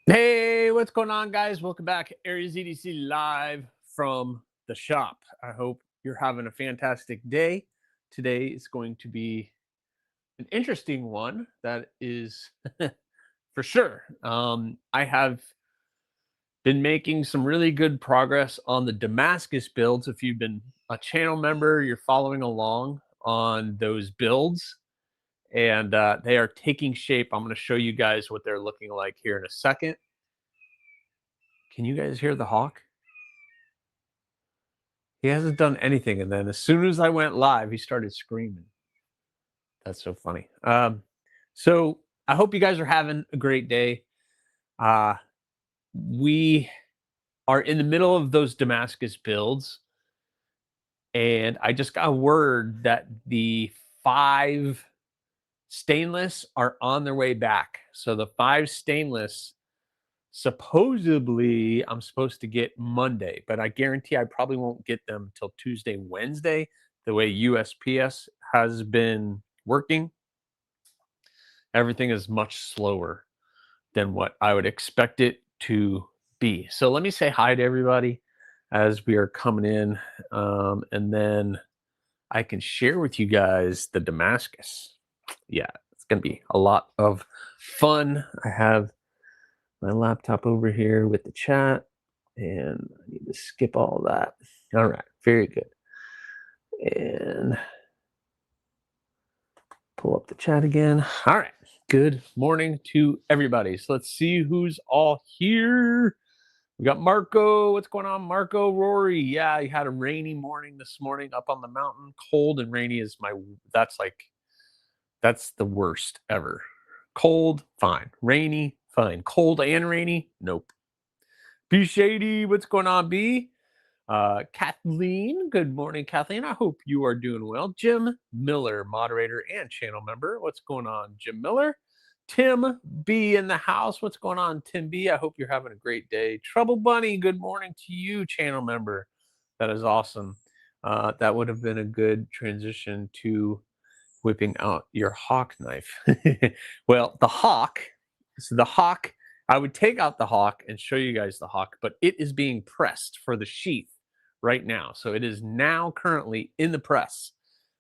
Hey, what's going on, guys? Welcome back. AriesEDC live from the shop. I hope you're having a fantastic day. Today is going to be an interesting one. That is for sure. I have been making some really good progress on the Damascus builds. If you've been a channel member, you're following along on those builds, and they are taking shape. I'm going to show you guys what they're looking like here in a second. Can you guys hear the hawk? He hasn't done anything, and then as soon as I went live, he started screaming. That's so funny. So I hope you guys are having a great day. We are in the middle of those Damascus builds, and I just got word that the 5 stainless are on their way back. So the 5 stainless supposedly I'm supposed to get Monday, but I guarantee I probably won't get them till Tuesday, Wednesday, the way USPS has been working. Everything is much slower than what I would expect it to be. So let me say hi to everybody as we are coming in, and then I can share with you guys the Damascus. Yeah, it's going to be a lot of fun. I have my laptop over here with the chat, and I need to skip all that. All right, very good. And pull up the chat again. All right, good morning to everybody. So let's see who's all here. We got Marco. What's going on, Marco? Rory. Yeah, you had a rainy morning this morning up on the mountain. Cold and rainy is that's the worst ever. Cold, fine. Rainy, fine. Cold and rainy, nope. B Shady, what's going on, B? Kathleen, good morning, Kathleen. I hope you are doing well. Jim Miller, moderator and channel member. What's going on, Jim Miller? Tim B in the house. What's going on, Tim B? I hope you're having a great day. Trouble Bunny, good morning to you, channel member. That is awesome. That would have been a good transition to whipping out your hawk knife. Well, the hawk, I would take out the hawk and show you guys the hawk, but it is being pressed for the sheath right now. So it is now currently in the press.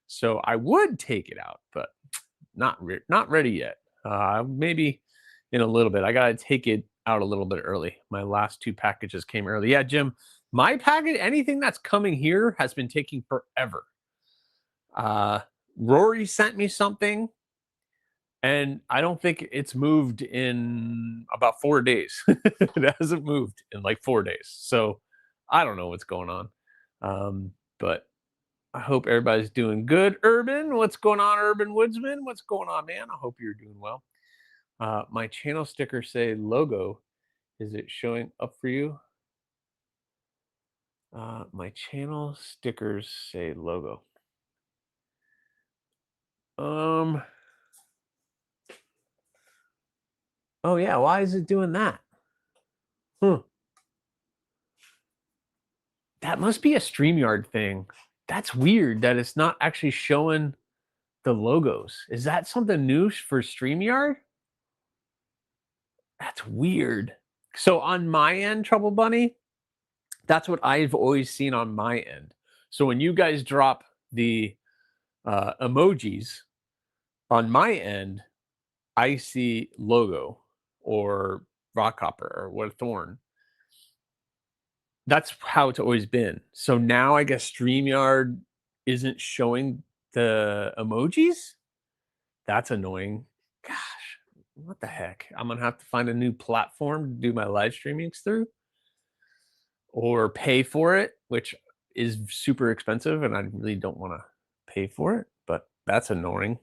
So I would take it out, but not ready yet. Maybe in a little bit. I got to take it out a little bit early. My last 2 packages came early. Yeah, Jim, my package, anything that's coming here has been taking forever. Rory sent me something, and I don't think it's moved in about 4 days. It hasn't moved in like 4 days. So I don't know what's going on. But I hope everybody's doing good. Urban, what's going on, Urban Woodsman? What's going on, man? I hope you're doing well. My channel stickers say logo. Is it showing up for you? My channel stickers say logo. Oh yeah, why is it doing that? That must be a StreamYard thing. That's weird that it's not actually showing the logos. Is that something new for StreamYard? That's weird. So on my end, Trouble Bunny, that's what I've always seen on my end. So when you guys drop the emojis on my end, I see logo or rockhopper or what thorn. That's how it's always been. So now I guess StreamYard isn't showing the emojis? That's annoying. Gosh, what the heck? I'm gonna have to find a new platform to do my live streamings through or pay for it, which is super expensive and I really don't want to pay for it, but that's annoying.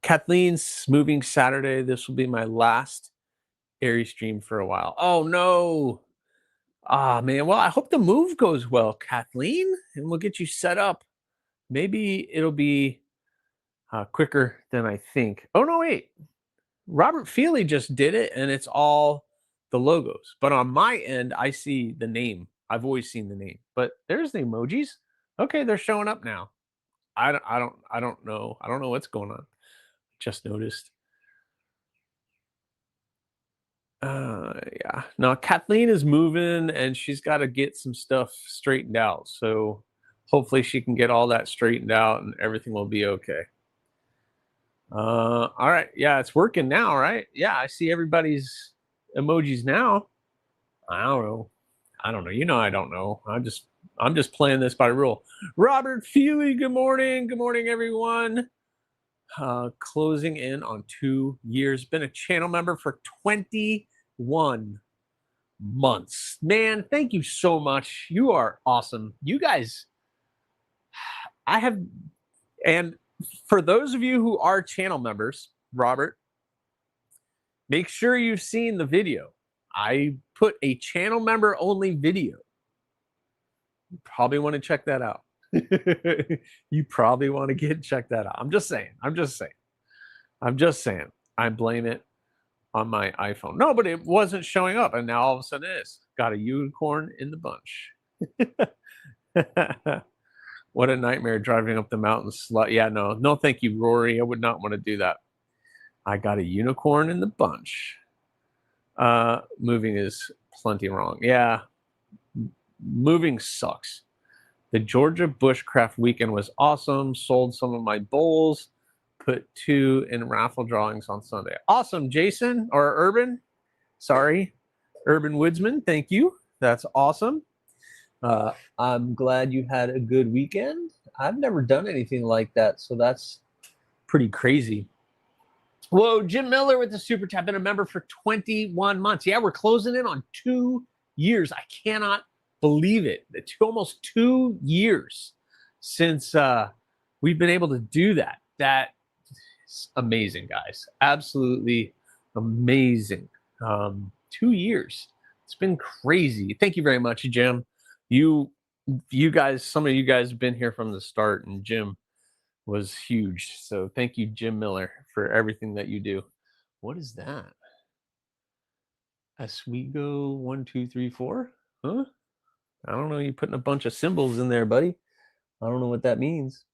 Kathleen's moving Saturday. This will be my last Aries stream for a while. Oh no. Ah, man. Well, I hope the move goes well, Kathleen, and we'll get you set up. Maybe it'll be quicker than I think. Oh, no, wait. Robert Feely just did it, and it's all the logos. But on my end, I see the name. I've always seen the name, but there's the emojis. Okay, they're showing up now. I don't know. I don't know what's going on. Just noticed. Yeah. No, Kathleen is moving and she's got to get some stuff straightened out. So hopefully she can get all that straightened out and everything will be okay. All right. Yeah, it's working now, right? Yeah, I see everybody's emojis now. I don't know. I don't know. You know, I don't know. I'm just playing this by rule. Robert Feely, good morning. Good morning, everyone. Closing in on 2 years. Been a channel member for 21 months. Man, thank you so much. You are awesome. You guys, I have, and for those of you who are channel members, Robert, make sure you've seen the video. I put a channel member only video. You probably want to check that out. You probably want to check that out. I'm just saying. I blame it on my iPhone. No, but it wasn't showing up, and now all of a sudden it is. Got a unicorn in the bunch. What a nightmare driving up the mountain. Yeah, no, thank you, Rory. I would not want to do that. I got a unicorn in the bunch. Moving is plenty wrong. Yeah, moving sucks. The Georgia Bushcraft weekend was awesome. Sold some of my bowls. Put 2 in raffle drawings on Sunday. Awesome, Jason or Urban. Sorry, Urban Woodsman. Thank you. That's awesome. I'm glad you had a good weekend. I've never done anything like that, so that's pretty crazy. Whoa, Jim Miller with the super chat. Been a member for 21 months. Yeah, we're closing in on 2 years. I cannot believe it. It's almost 2 years since we've been able to do that. That is amazing, guys. Absolutely amazing. 2 years. It's been crazy. Thank you very much, Jim. You guys, some of you guys have been here from the start, and Jim was huge. So thank you, Jim Miller, for everything that you do. What is that? Oswego 1, 2, 3, 4? Huh? I don't know. You're putting a bunch of symbols in there, buddy. I don't know what that means.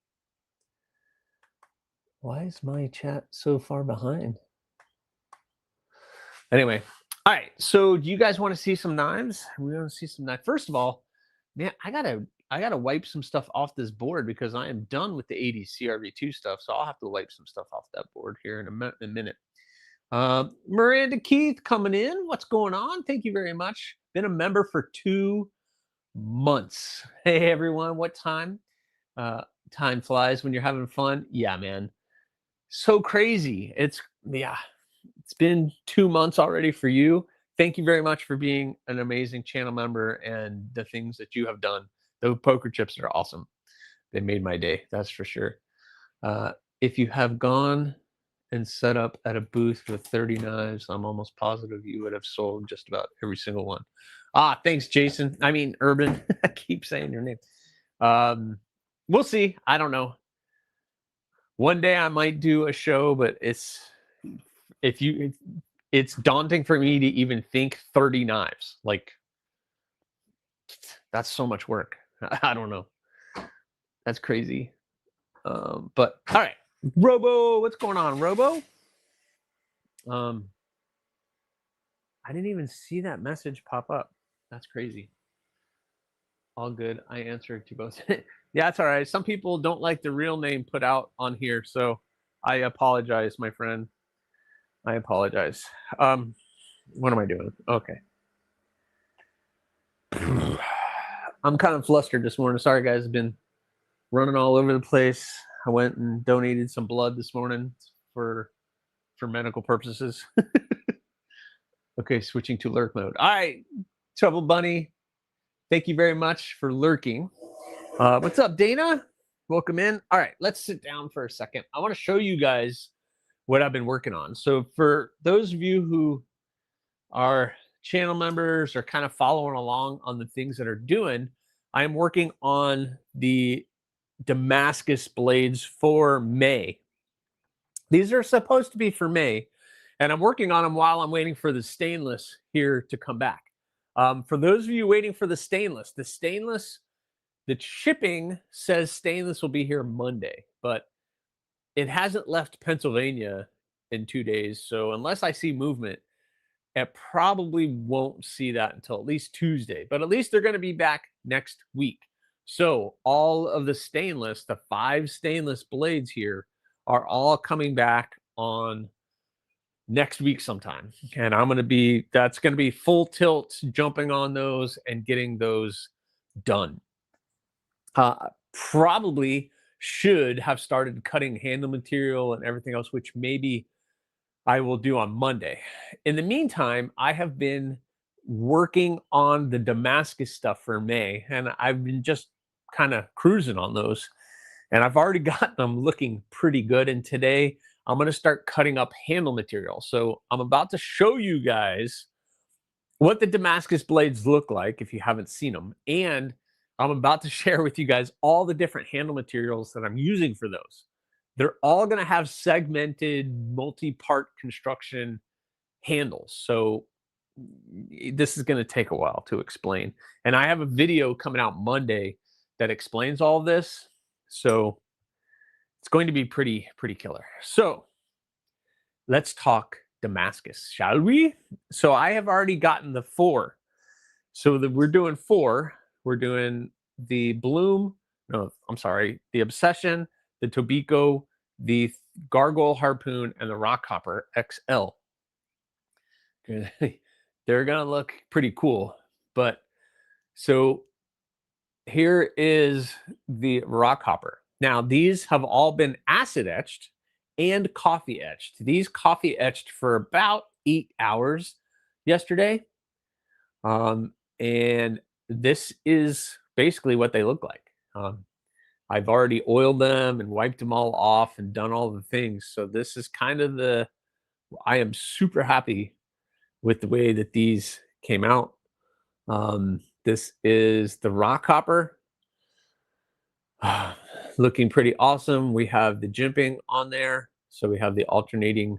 Why is my chat so far behind? Anyway, all right. So do you guys want to see some knives? We want to see some knives. First of all, man, I gotta wipe some stuff off this board because I am done with the 80 CRV2 stuff. So I'll have to wipe some stuff off that board here in a minute. Miranda Keith coming in. What's going on? Thank you very much. Been a member for 2 months. Hey everyone, what time? Time flies when you're having fun. Yeah, man. So crazy. It's been 2 months already for you. Thank you very much for being an amazing channel member and the things that you have done. Those poker chips are awesome. They made my day, that's for sure. If you have gone and set up at a booth with 30 knives, I'm almost positive you would have sold just about every single one. Thanks, Jason. I mean, Urban. I keep saying your name. We'll see. I don't know. One day I might do a show, but it's daunting for me to even think 30 knives. Like, that's so much work. I don't know. That's crazy. But all right, Robo, what's going on, Robo? I didn't even see that message pop up. That's crazy. All good. I answered to both. Yeah, it's all right. Some people don't like the real name put out on here, so I apologize, my friend. I apologize. What am I doing? Okay. I'm kind of flustered this morning. Sorry, guys. I've been running all over the place. I went and donated some blood this morning for medical purposes. Okay, switching to lurk mode. All right, Trouble Bunny. Thank you very much for lurking. What's up, Dana? Welcome in. All right, let's sit down for a second. I want to show you guys what I've been working on. So for those of you who are channel members or kind of following along on the things that are doing, I'm working on the Damascus blades for May. These are supposed to be for May, and I'm working on them while I'm waiting for the stainless here to come back. For those of you waiting for the stainless, the shipping says stainless will be here Monday, but it hasn't left Pennsylvania in 2 days. So unless I see movement, It probably won't see that until at least Tuesday, but at least they're going to be back next week. So all of the stainless, the 5 stainless blades here, are all coming back on next week sometime. And that's going to be full tilt jumping on those and getting those done. Probably should have started cutting handle material and everything else, which maybe I will do on Monday. In the meantime, I have been working on the Damascus stuff for May, and I've been just kind of cruising on those. And I've already got them looking pretty good. And today I'm going to start cutting up handle material. So I'm about to show you guys what the Damascus blades look like if you haven't seen them. And I'm about to share with you guys all the different handle materials that I'm using for those. They're all going to have segmented multi-part construction handles. So this is going to take a while to explain. And I have a video coming out Monday that explains all of this. So it's going to be pretty killer. So let's talk Damascus, shall we? So I have already gotten the 4. So we're doing 4. We're doing the Bloom, no, I'm sorry, the Obsession, the Tobiko, the Gargoyle Harpoon, and the Rockhopper XL. They're going to look pretty cool. But so here is the Rockhopper. Now, these have all been acid etched and coffee etched. These coffee etched for about 8 hours yesterday. And this is basically what they look like. I've already oiled them and wiped them all off and done all the things. So this is kind of I am super happy with the way that these came out. This is the Rockhopper. Looking pretty awesome. We have the jimping on there. So we have the alternating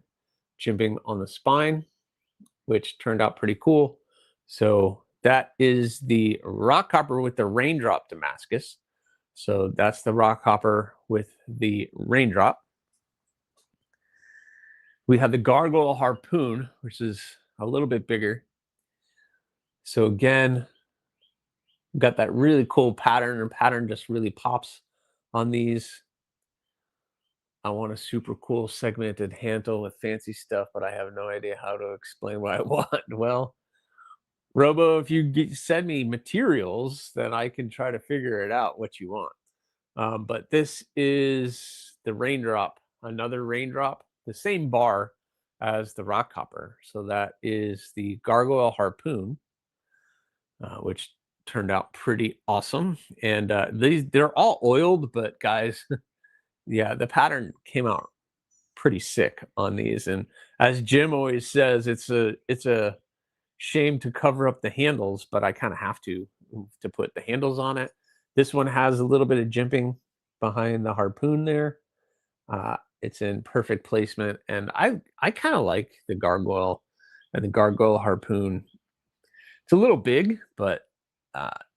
jimping on the spine, which turned out pretty cool. So that is the Rockhopper with the raindrop Damascus. So that's the Rockhopper with the raindrop. We have the Gargoyle Harpoon, which is a little bit bigger. So again, we've got that really cool pattern, and pattern just really pops on these. I want a super cool segmented handle with fancy stuff, but I have no idea how to explain what I want. Well, Robo, if you send me materials, then I can try to figure it out what you want. But this is the raindrop, another raindrop, the same bar as the Rockhopper. So that is the Gargoyle Harpoon, which turned out pretty awesome. And they're all oiled, but guys, yeah, the pattern came out pretty sick on these. And as Jim always says, it's a shame to cover up the handles, but I kind of have to put the handles on it. This one has a little bit of jimping behind the harpoon there. It's in perfect placement, and I kind of like the Gargoyle and the Gargoyle Harpoon. It's a little big, but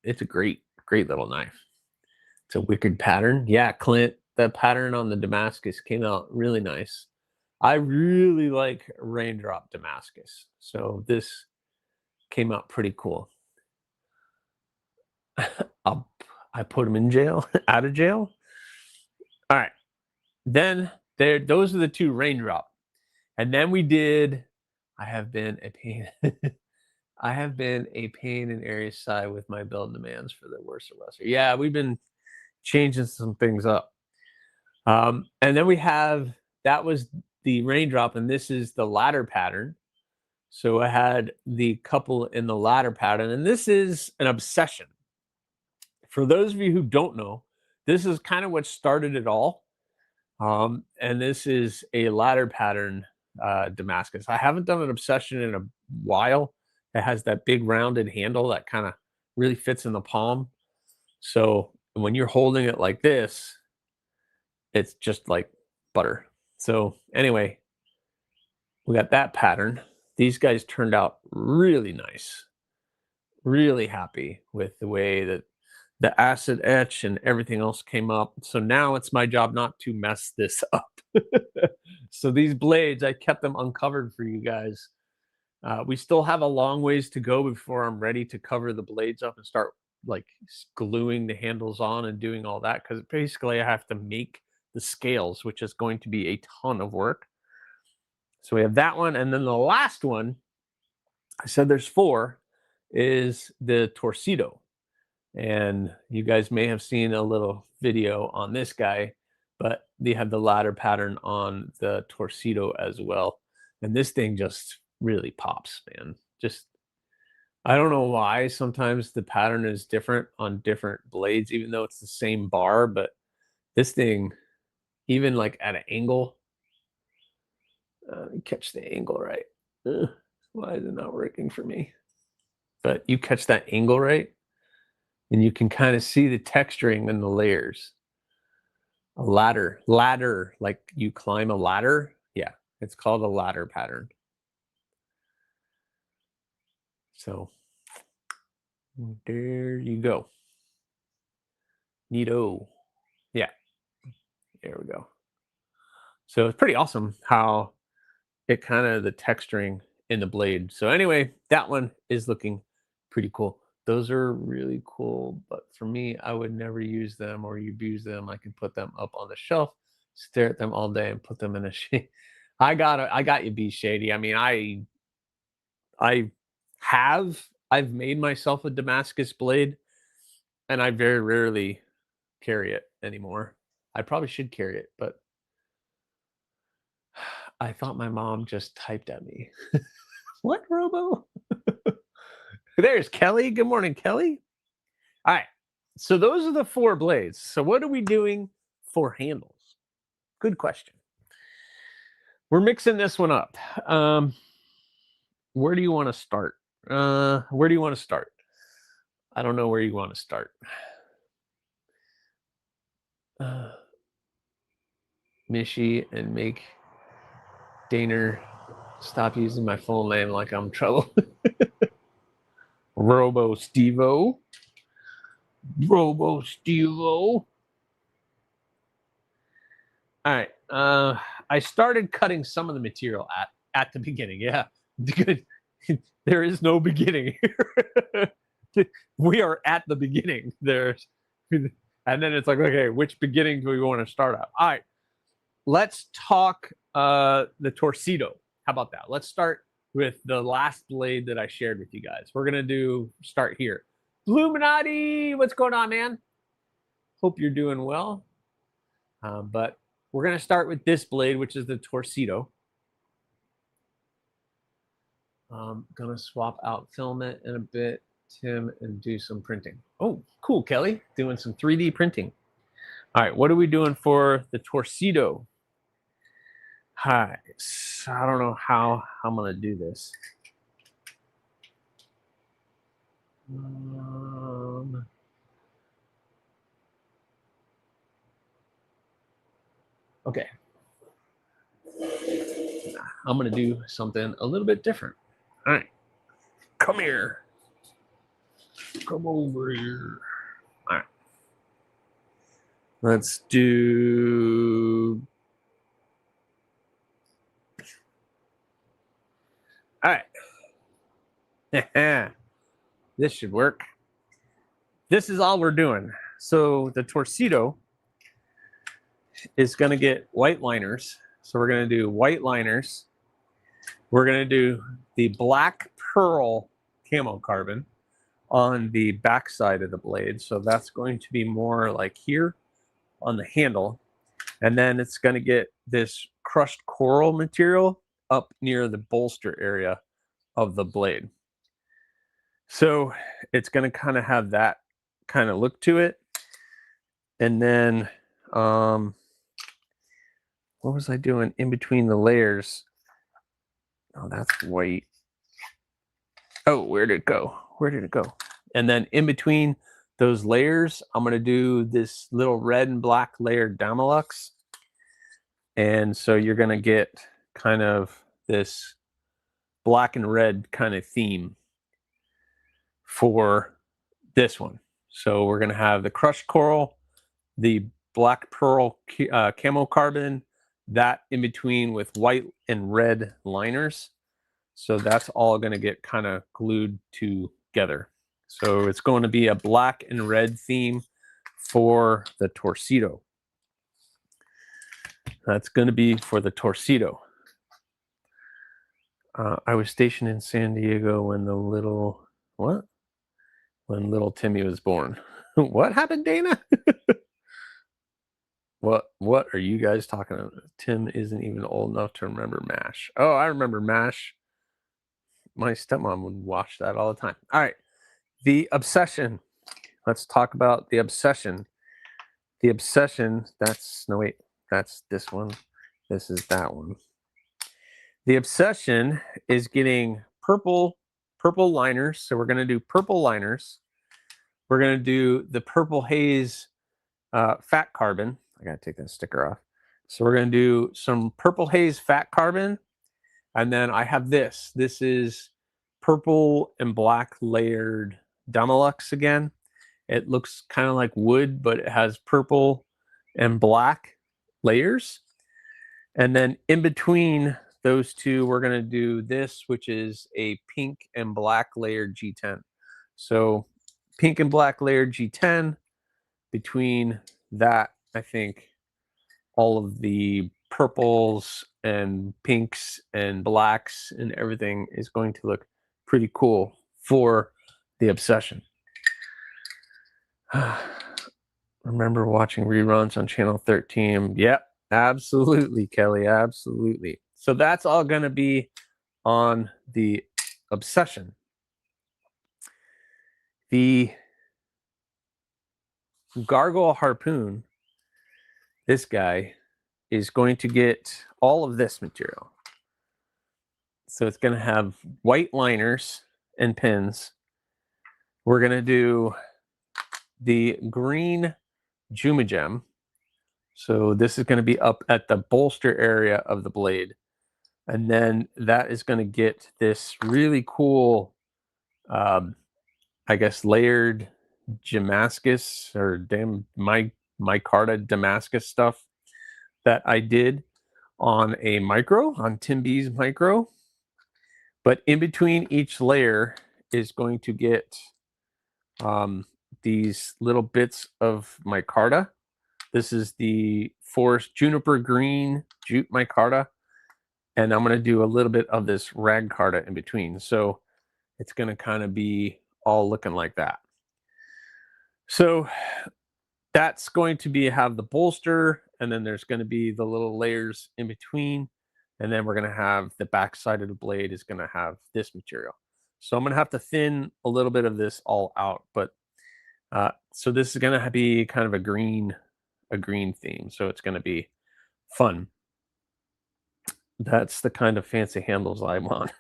it's a great little knife. It's a wicked pattern. Yeah, Clint, that pattern on the Damascus came out really nice. I really like raindrop Damascus, so this came out pretty cool. I put him in jail, out of jail. All right, then those are the 2 raindrop, and then we did. I have been a pain. I have been a pain in Aries side with my build demands for the worst or lesser. Yeah, we've been changing some things up. And then we have, that was the raindrop, and this is the ladder pattern. So I had the couple in the ladder pattern, and this is an obsession. For those of you who don't know, this is kind of what started it all. And this is a ladder pattern Damascus. I haven't done an obsession in a while. It has that big rounded handle that kind of really fits in the palm. So when you're holding it like this, it's just like butter. So anyway, we got that pattern. These guys turned out really nice. Really happy with the way that the acid etch and everything else came up. So now it's my job not to mess this up. So these blades, I kept them uncovered for you guys We still have a long ways to go before I'm ready to cover the blades up and start like gluing the handles on and doing all that, because basically I have to make the scales, which is going to be a ton of work. So we have that one, and then the last one, I said there's 4, is the Torsedo. And you guys may have seen a little video on this guy, but they have the ladder pattern on the Torsedo as well. And this thing just really pops, man. Just, I don't know why sometimes the pattern is different on different blades, even though it's the same bar, but this thing, even like at an angle, catch the angle right. Why is it not working for me? But you catch that angle right, and you can kind of see the texturing in the layers. A ladder, like you climb a ladder. Yeah, it's called a ladder pattern. So there you go. Neato. Yeah, there we go. So it's pretty awesome how it kind of the texturing in the blade. So anyway, that one is looking pretty cool. Those are really cool, but for me, I would never use them or abuse them. I can put them up on the shelf, stare at them all day, and put them in a shade. I got you, Be Shady. I mean, I've made myself a Damascus blade, and I very rarely carry it anymore. I probably should carry it, but I thought my mom just typed at me. What, Robo? There's Kelly. Good morning, Kelly. All right. So those are the 4 blades. So what are we doing for handles? Good question. We're mixing this one up. Where do you want to start? Where do you want to start? I don't know where you want to start. Mishy and make Daner stop using my full name like I'm trouble. Robo Stevo. All right. I started cutting some of the material at the beginning. Yeah. Good. There is no beginning here. We are at the beginning. And then it's like, okay, which beginning do we want to start at? All right. Let's talk the Torsedo. How about that? Let's start with the last blade that I shared with you guys. We're going to start here. Bluminati, what's going on, man? Hope you're doing well. But we're going to start with this blade, which is the Torsedo. I'm going to swap out filament in a bit, Tim, and do some printing. Oh, cool, Kelly. Doing some 3D printing. All right, what are we doing for the Torsedo? Hi. So I don't know how I'm going to do this. Okay. I'm going to do something a little bit different. All right. Come here. Come over here. All right. Let's do... All right. This should work. This is all we're doing. So the Torsedo is going to get white liners. So we're going to do white liners. We're going to do the black pearl camo carbon on the back side of the blade. So that's going to be more like here on the handle. And then it's going to get this crushed coral material up near the bolster area of the blade. So it's going to kind of have that kind of look to it. And then, what was I doing in between the layers? Oh, that's white. Oh, where did it go? Where did it go? And then in between those layers, I'm going to do this little red and black layered Damalux. And so you're going to get kind of this black and red kind of theme for this one. So we're going to have the crushed coral, the black pearl camo carbon, that in between with white and red liners. So that's all going to get kind of glued together. So it's going to be a black and red theme for the Torsedo. That's going to be for the Torsedo. I was stationed in San Diego when the little, what? When little Timmy was born. What happened, Dana? What are you guys talking about? Tim isn't even old enough to remember MASH. Oh, I remember MASH. My stepmom would watch that all the time. All right. The Obsession. Let's talk about the Obsession. The Obsession, that's this one. This is that one. The Obsession is getting purple liners. So we're going to do purple liners. We're going to do the Purple Haze fat carbon. I got to take that sticker off. So we're going to do some Purple Haze fat carbon. And then I have this. This is purple and black layered Damalux again. It looks kind of like wood, but it has purple and black layers. And then in between those two, we're going to do this, which is a pink and black layered G10. So pink and black layered G10. Between that, I think all of the purples and pinks and blacks and everything is going to look pretty cool for the Obsession. Remember watching reruns on channel 13? Yep, absolutely, Kelly, absolutely. So that's all going to be on the Obsession. The Gargoyle Harpoon, this guy, is going to get all of this material. So it's going to have white liners and pins. We're going to do the green Jumagem. So this is going to be up at the bolster area of the blade. And then that is going to get this really cool, I guess, layered Damascus or micarta Damascus stuff that I did on a micro, on Tim B's micro. But in between each layer is going to get these little bits of micarta. This is the Forest Juniper Green Jute micarta. And I'm going to do a little bit of this rag carta in between. So it's going to kind of be all looking like that. So that's going to have the bolster, and then there's going to be the little layers in between. And then we're going to have the back side of the blade is going to have this material. So I'm going to have to thin a little bit of this all out. But so this is going to be kind of a green theme. So it's going to be fun. That's the kind of fancy handles I want.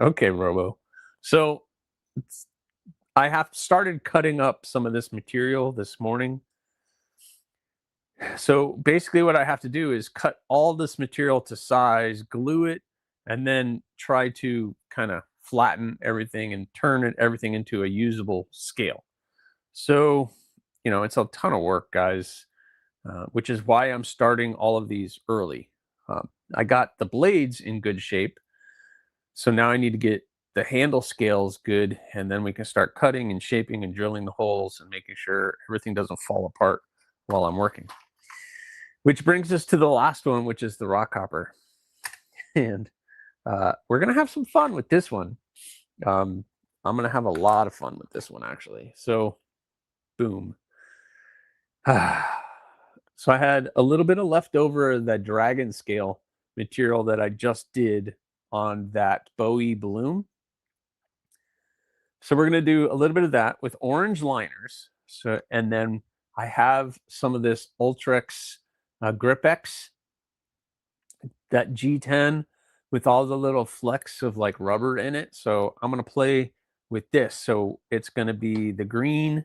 Okay, Robo. So I have started cutting up some of this material this morning. So basically what I have to do is cut all this material to size, glue it, and then try to kind of flatten everything and turn everything into a usable scale. So, you know, it's a ton of work, guys, which is why I'm starting all of these early. I got the blades in good shape. So now I need to get the handle scales good, and then we can start cutting and shaping and drilling the holes and making sure everything doesn't fall apart while I'm working. Which brings us to the last one, which is the rock hopper. And we're going to have some fun with this one. I'm going to have a lot of fun with this one, actually. So, boom. So I had a little bit of leftover that dragon scale material that I just did on that Bowie balloon. So we're going to do a little bit of that with orange liners. So, and then I have some of this Ultrex Grip-X, that G10 with all the little flecks of like rubber in it. So I'm going to play with this. So it's going to be the green,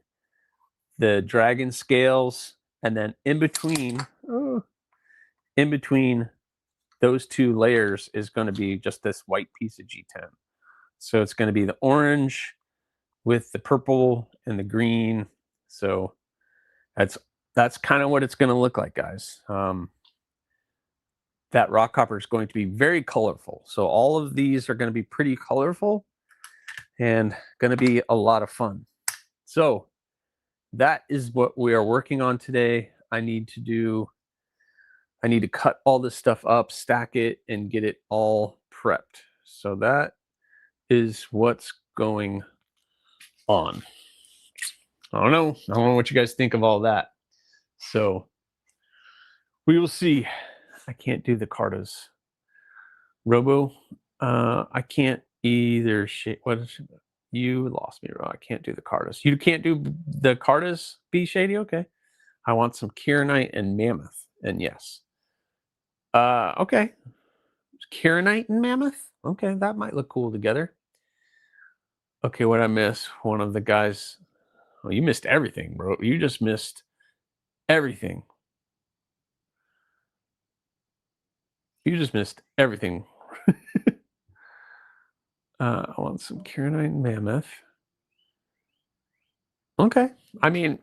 the dragon scales, and then in between those two layers is going to be just this white piece of G10. So it's going to be the orange with the purple and the green. So that's kind of what it's going to look like, guys. that rock copper is going to be very colorful. So all of these are going to be pretty colorful and going to be a lot of fun. So that is what we are working on today. I need to cut all this stuff up, stack it, and get it all prepped. So that is what's going on. I don't know what you guys think of all that. So we will see. I can't do the Cartas. Robo, I can't either. What is it? You lost me, bro. I can't do the Cartas. You can't do the Cartas, B Shady? Okay. I want some Kieranite and Mammoth. And yes. Okay. Kieranite and Mammoth? Okay, that might look cool together. Okay, what I miss? One of the guys. Oh, you missed everything, bro. You just missed everything. You just missed everything. I want some Kieranite and Mammoth. Okay. I mean,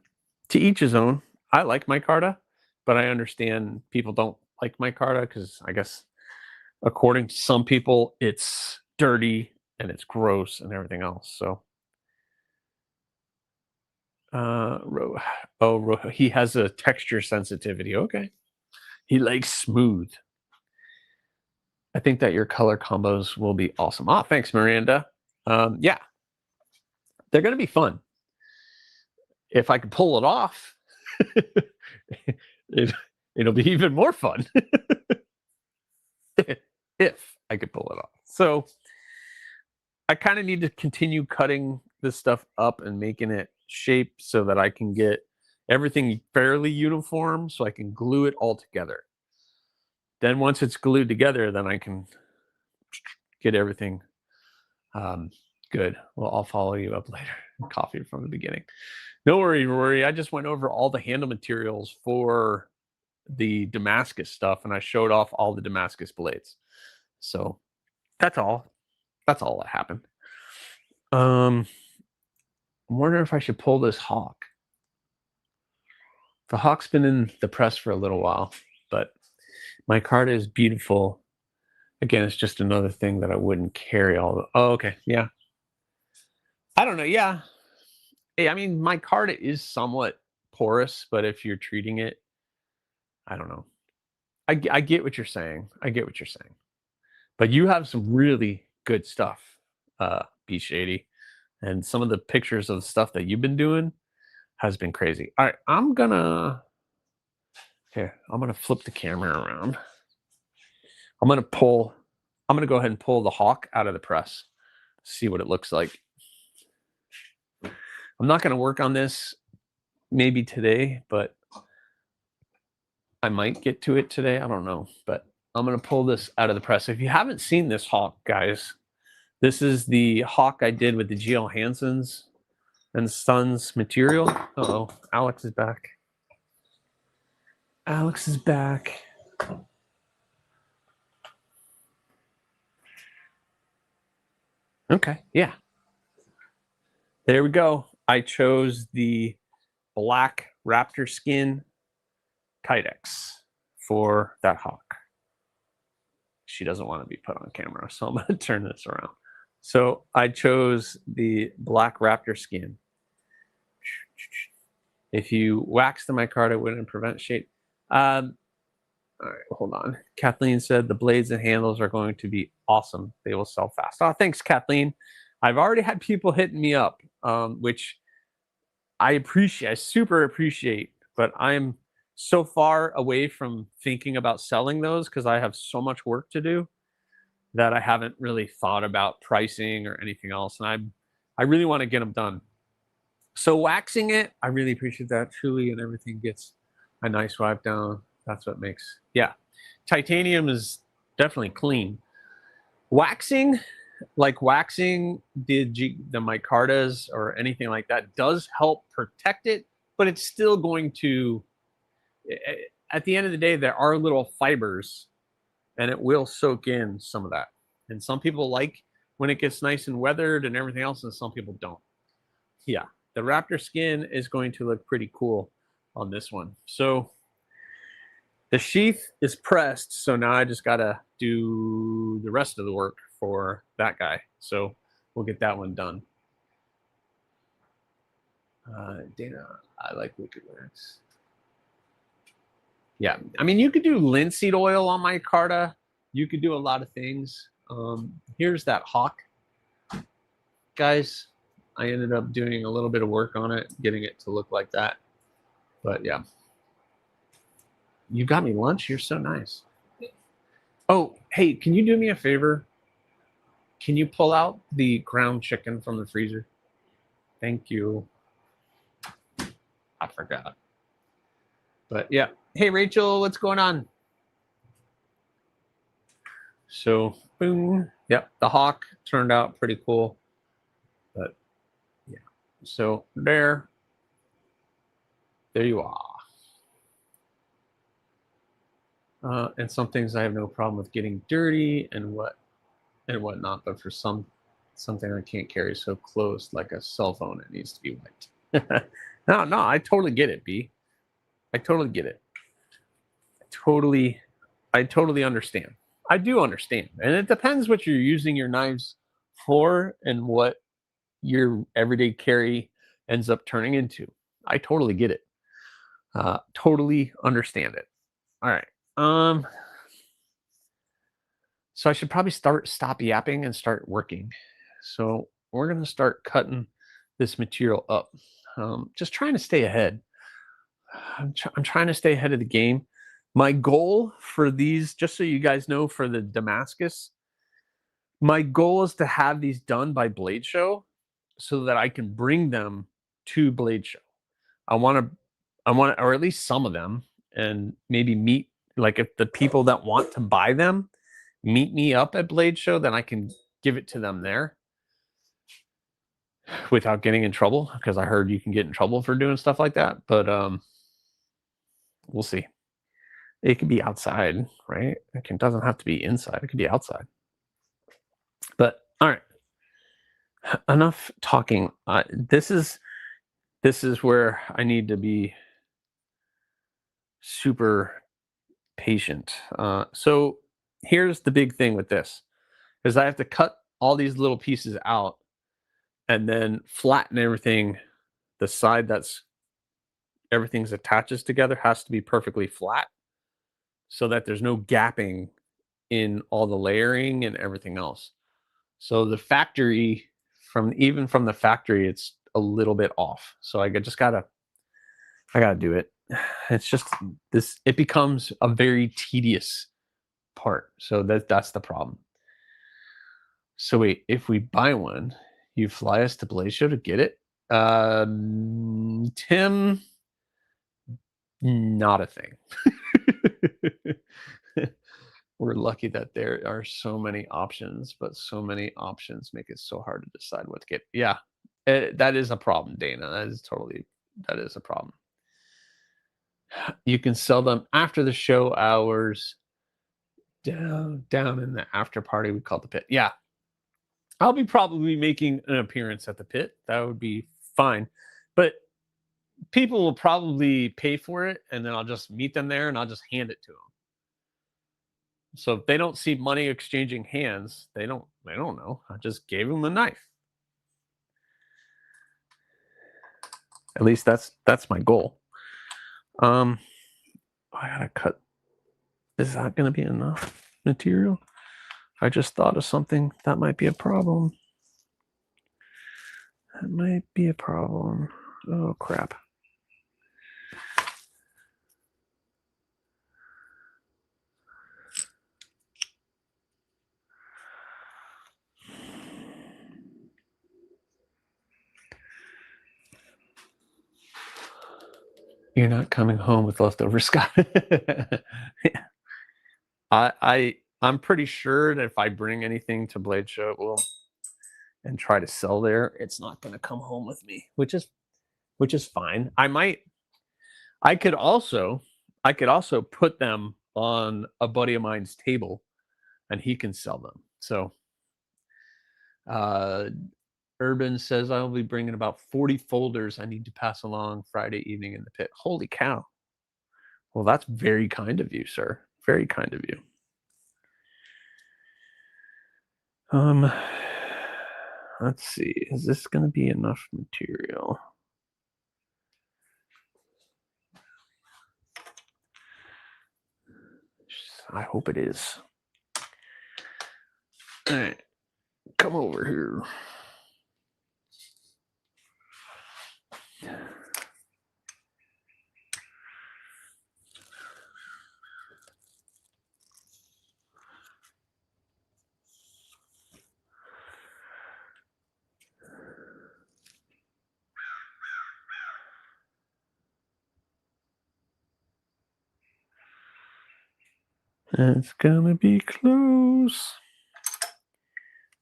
to each his own. I like micarta, but I understand people don't like micarta because I guess according to some people, it's dirty and it's gross and everything else. So, he has a texture sensitivity. Okay. He likes smooth. I think that your color combos will be awesome. Ah, thanks, Miranda. Yeah, they're going to be fun. If I can pull it off, it'll be even more fun. If I could pull it off. So I kind of need to continue cutting this stuff up and making it shape so that I can get everything fairly uniform so I can glue it all together. Then once it's glued together, then I can get everything good. Well, I'll follow you up later. Coffee from the beginning. No worry, Rory. I just went over all the handle materials for the Damascus stuff, and I showed off all the Damascus blades. So that's all. That's all that happened. I'm wondering if I should pull this hawk. The hawk's been in the press for a little while, but micarta is beautiful. Again, it's just another thing that I wouldn't carry all the... Oh, okay. Yeah. I don't know. Yeah. I mean, micarta is somewhat porous, but if you're treating it, I don't know. I get what you're saying. I get what you're saying. But you have some really good stuff, B Shady. And some of the pictures of the stuff that you've been doing has been crazy. All right, I'm gonna flip the camera around. I'm gonna go ahead and pull the hawk out of the press, see what it looks like. I'm not gonna work on this maybe today, but I might get to it today. I don't know, but I'm gonna pull this out of the press. If you haven't seen this hawk, guys, this is the hawk I did with the GL Hansons and Sons material. Uh-oh, Alex is back. Alex is back. Okay, yeah. There we go. I chose the black raptor skin Kydex for that hawk. She doesn't want to be put on camera, so I'm going to turn this around. So I chose the black raptor skin. If you wax the micarta, it wouldn't prevent shade. All right, hold on. Kathleen said the blades and handles are going to be awesome. They will sell fast. Oh, thanks, Kathleen. I've already had people hitting me up, which I appreciate. I super appreciate. But I'm so far away from thinking about selling those because I have so much work to do that I haven't really thought about pricing or anything else. And I really want to get them done. So waxing it, I really appreciate that. Truly, and everything gets a nice wipe down. That's what makes, yeah. Titanium is definitely clean. Waxing, like waxing the micartas or anything like that, does help protect it, but it's still going to, at the end of the day, there are little fibers and it will soak in some of that. And some people like when it gets nice and weathered and everything else, and some people don't. Yeah, the raptor skin is going to look pretty cool on this one. So The sheath is pressed, so now I just gotta do the rest of the work for that guy. So we'll get that one done. Dana, I like wicked wax. Yeah, I mean, you could do linseed oil on my Carta. You could do a lot of things. Here's that hawk. Guys, I ended up doing a little bit of work on it, getting it to look like that. But yeah. You got me lunch? You're so nice. Oh, hey, can you do me a favor? Can you pull out the ground chicken from the freezer? Thank you. I forgot. But yeah. Hey, Rachel, what's going on? So, boom. Yep, the hawk turned out pretty cool. But yeah. So there you are. And some things I have no problem with getting dirty and whatnot, but for something I can't carry so close like a cell phone, it needs to be wiped. No, I totally get it, B. I totally get it. I totally understand. I do understand. And it depends what you're using your knives for and what your everyday carry ends up turning into. I totally get it. Totally understand it. All right. So I should probably stop yapping and start working. So we're going to start cutting this material up. Just trying to stay ahead. I'm trying to stay ahead of the game. My goal for these, just so you guys know, for the Damascus, my goal is to have these done by Blade Show so that I can bring them to Blade Show. I want to, or at least some of them, and maybe meet, like if the people that want to buy them meet me up at Blade Show, then I can give it to them there without getting in trouble, because I heard you can get in trouble for doing stuff like that. But we'll see. It could be outside, right? It doesn't have to be inside. It could be outside. But all right, enough talking. This is where I need to be super patient. So here's the big thing with this, is I have to cut all these little pieces out and then flatten everything. The side that's everything's attaches together has to be perfectly flat so that there's no gapping in all the layering and everything else. So the factory, even from the factory, it's a little bit off. So I gotta do it. It's just this, it becomes a very tedious part. So that's the problem. So wait, if we buy one, you fly us to Blaze Show to get it? Tim, not a thing. We're lucky that there are so many options, but so many options make it so hard to decide what to get. Yeah, that is a problem, Dana. That is a problem. You can sell them after the show hours, down in the after party we call the pit. Yeah, I'll be probably making an appearance at the pit. That would be fine, but people will probably pay for it, and then I'll just meet them there and I'll just hand it to them. So if they don't see money exchanging hands, they don't know. I just gave them a knife. At least that's my goal. I gotta cut. Is that gonna be enough material? I just thought of something that might be a problem. That might be a problem. Oh crap. You're not coming home with leftover Scott. I'm pretty sure that if I bring anything to Blade Show, it will, and try to sell there, it's not going to come home with me, which is fine. I could also put them on a buddy of mine's table, and he can sell them. So, Urban says I will be bringing about 40 folders I need to pass along Friday evening in the pit. Holy cow! Well, that's very kind of you, sir. Very kind of you. Let's see. Is this going to be enough material? I hope it is. All right. Come over here. It's gonna be close,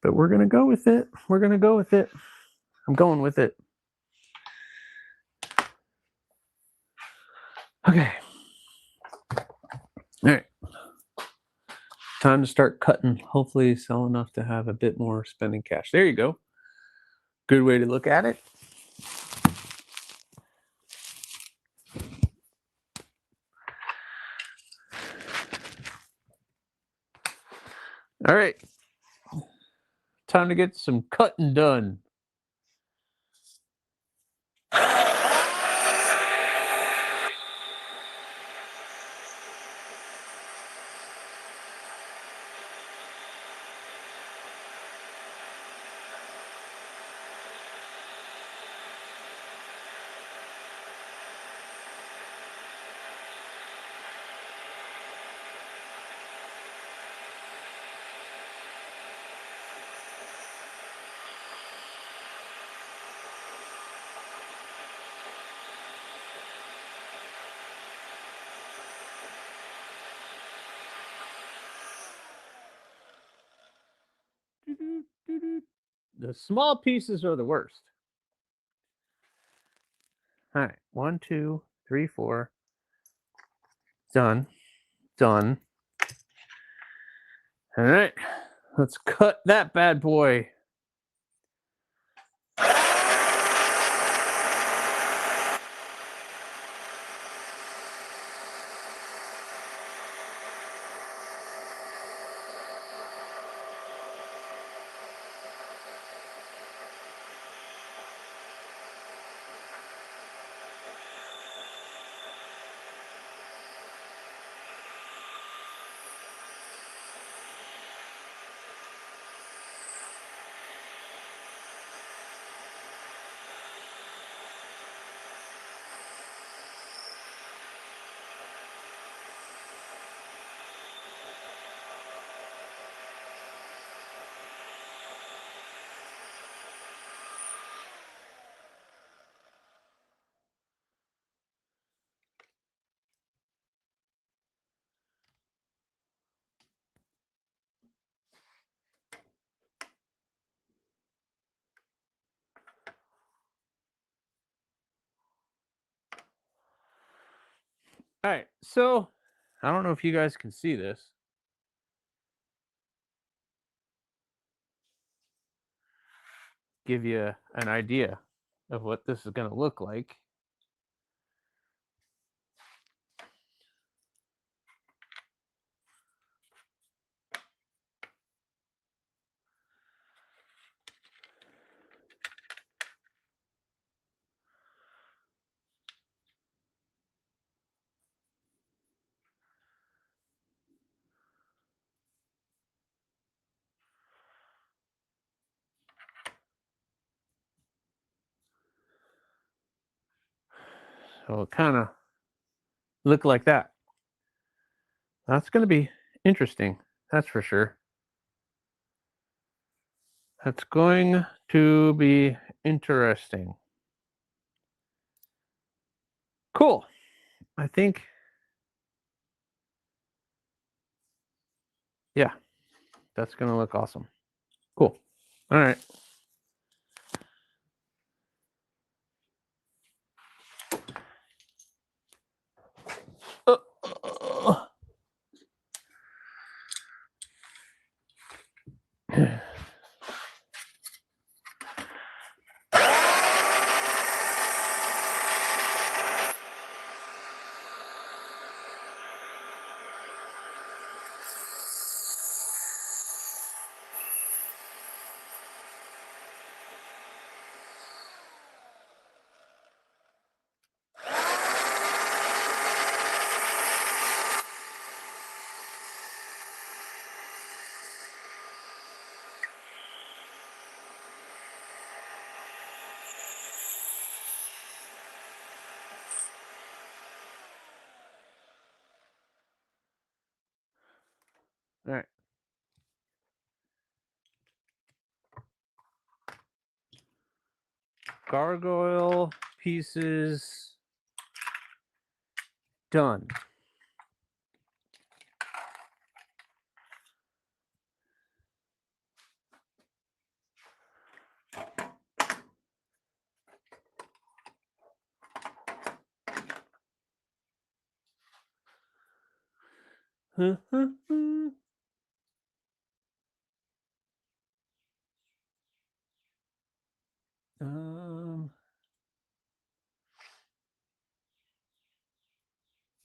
but we're gonna go with it. We're gonna go with it. I'm going with it. Okay. All right. Time to start cutting. Hopefully sell enough to have a bit more spending cash. There you go. Good way to look at it. All right. Time to get some cutting done. The small pieces are the worst. All right. 1, 2, 3, 4. Done. Done. All right. Let's cut that bad boy. All right, so I don't know if you guys can see this. Give you an idea of what this is going to look like. So it kind of look like that. That's going to be interesting. That's for sure. That's going to be interesting. Cool. I think, yeah, that's going to look awesome. Cool. All right. gargoyle pieces done.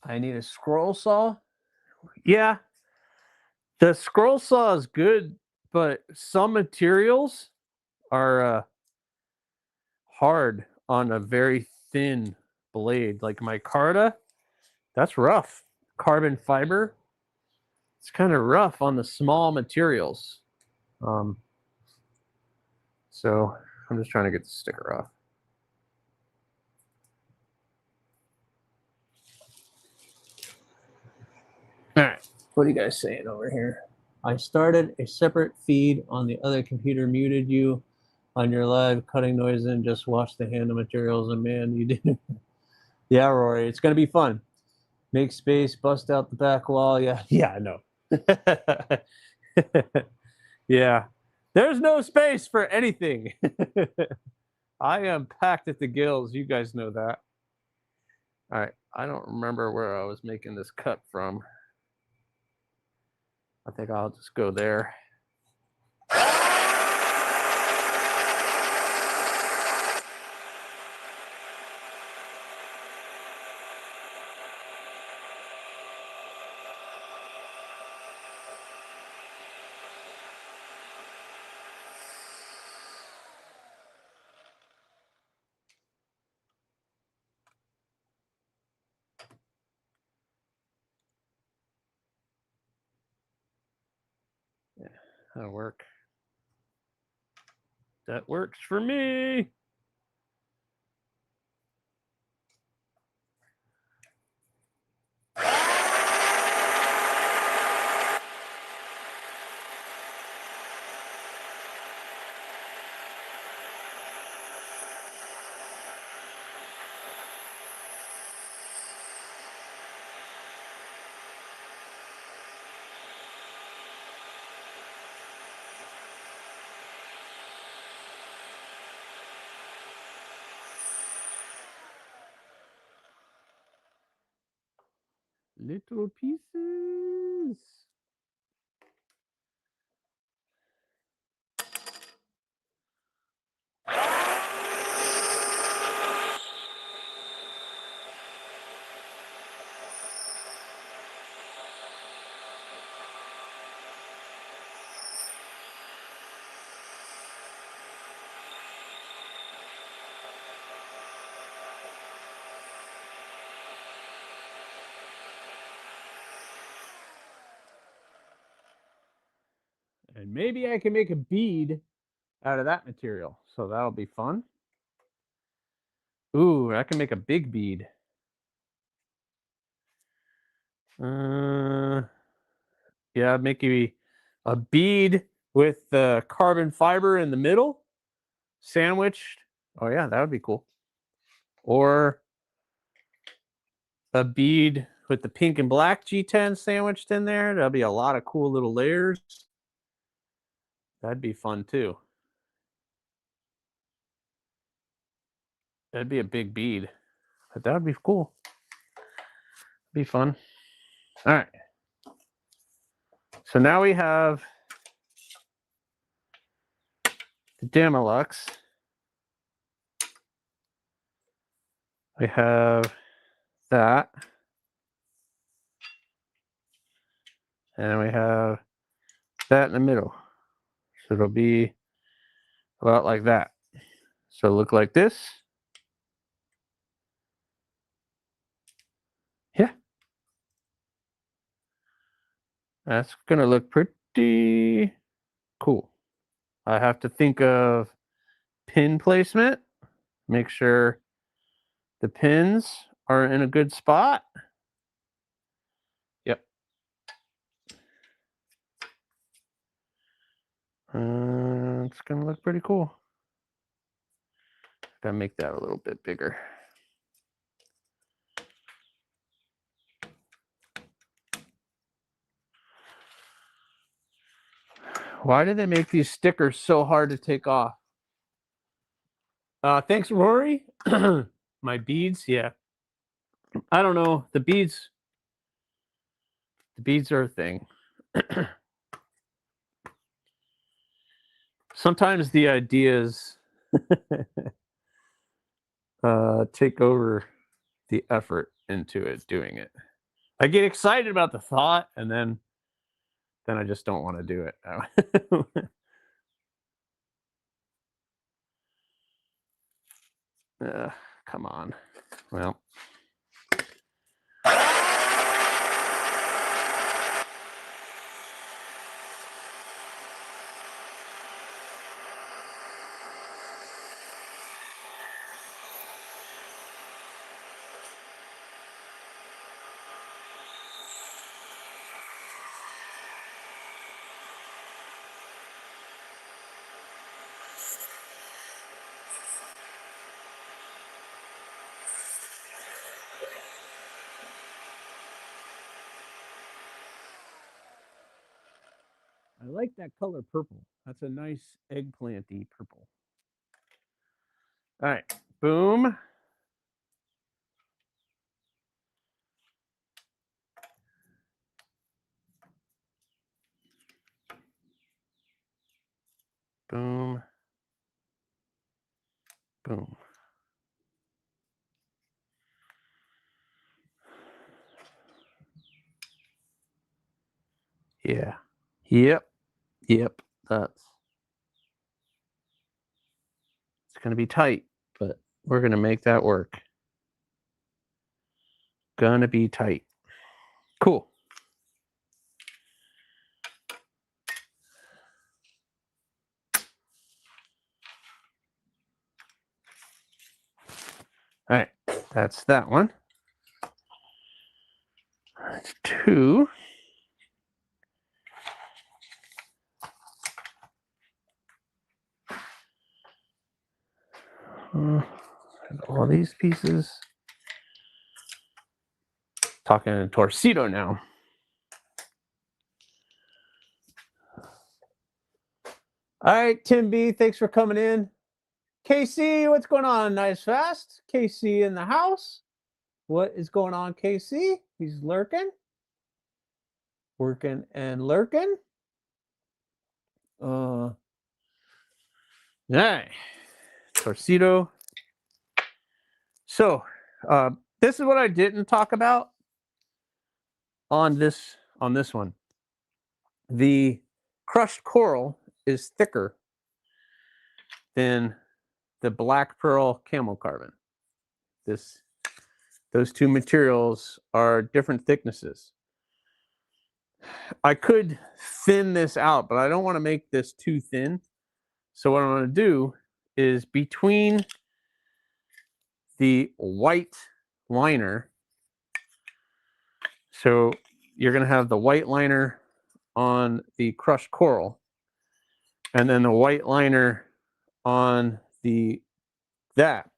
I need a scroll saw. Yeah, the scroll saw is good, but some materials are hard on a very thin blade. Like my Carta, that's rough. Carbon fiber, it's kind of rough on the small materials. So I'm just trying to get the sticker off. All right, what are you guys saying over here? I started a separate feed on the other computer, muted you on your live, cutting noise and just watch the handle materials, and man, you did. Yeah, Rory, it's gonna be fun. Make space, bust out the back wall. Yeah, I know. Yeah, there's no space for anything. I am packed at the gills. You guys know that. All right, I don't remember where I was making this cut from. I think I'll just go there. Yeah, that'll work. That works for me. Little pieces. And maybe I can make a bead out of that material. So that'll be fun. Ooh, I can make a big bead. Yeah, make a bead with the carbon fiber in the middle, sandwiched. Oh yeah, that would be cool. Or a bead with the pink and black G10 sandwiched in there. That'll be a lot of cool little layers. That'd be fun too. That'd be a big bead, but that would be cool. Be fun. All right. So now we have the Damalux. We have that. And we have that in the middle. So it'll be about like that. So look like this. Yeah. That's gonna look pretty cool. I have to think of pin placement. Make sure the pins are in a good spot. Yep. It's gonna look pretty cool. Gotta make that a little bit bigger. Why do they make these stickers so hard to take off? Thanks, Rory. My beads, yeah. I don't know. The beads are a thing. Sometimes the ideas take over the effort into it, doing it. I get excited about the thought, and then I just don't want to do it. Come on. Well. I like that color purple. That's a nice eggplanty purple. All right, boom. Boom. Boom. Yeah. Yep. Yep. It's going to be tight, but we're going to make that work. Gonna be tight. Cool. All right, that's that one. That's two. All these pieces. Talking to Torsedo now. All right, Tim B, thanks for coming in. KC, what's going on? Nice fast. KC in the house. What is going on, KC? He's lurking. Working and lurking. All right. Torsedo. So, this is what I didn't talk about on this one. The crushed coral is thicker than the black pearl camel carbon. Those two materials are different thicknesses. I could thin this out, but I don't want to make this too thin. So what I'm going to do is between the white liner, so you're going to have the white liner on the crushed coral, and then the white liner on that.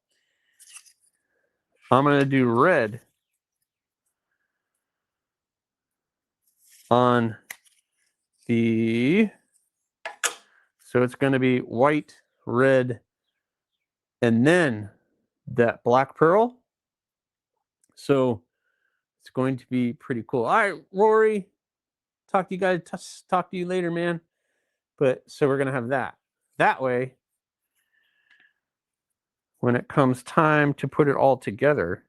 I'm going to do red on so it's going to be white, red, and then that black pearl. So it's going to be pretty cool. All right, Rory, talk to you guys. Talk to you later, man. But so we're going to have that. That way, when it comes time to put it all together,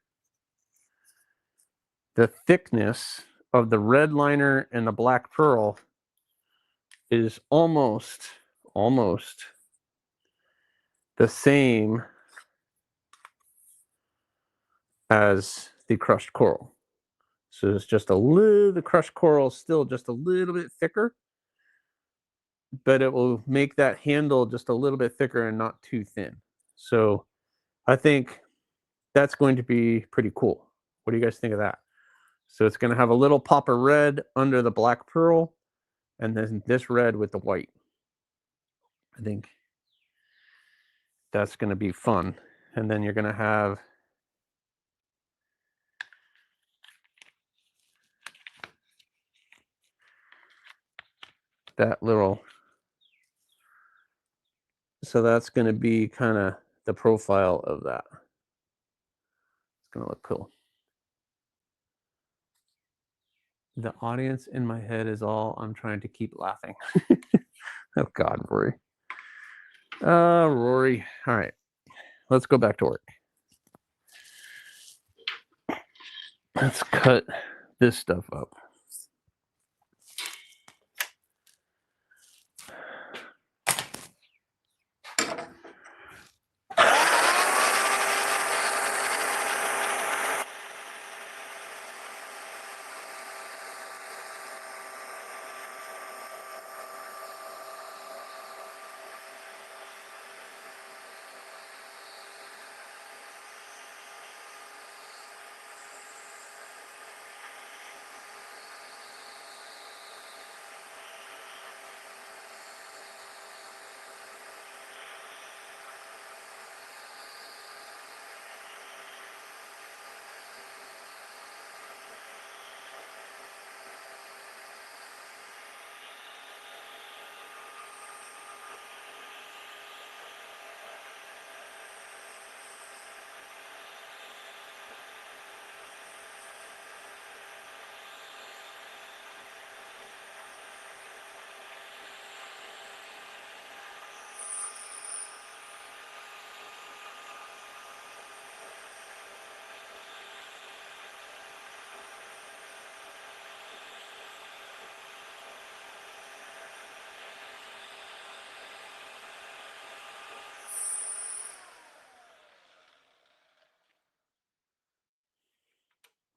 the thickness of the red liner and the black pearl is almost the same as the crushed coral. So it's just the crushed coral is still just a little bit thicker, but it will make that handle just a little bit thicker and not too thin. So I think that's going to be pretty cool. What do you guys think of that? So it's going to have a little pop of red under the black pearl, and then this red with the white. I think that's going to be fun. And then you're going to have that little, so that's going to be kind of the profile of that. It's going to look cool. The audience in my head is all I'm trying to keep laughing. Oh God, Rory. Rory. All right, let's go back to work. Let's cut this stuff up.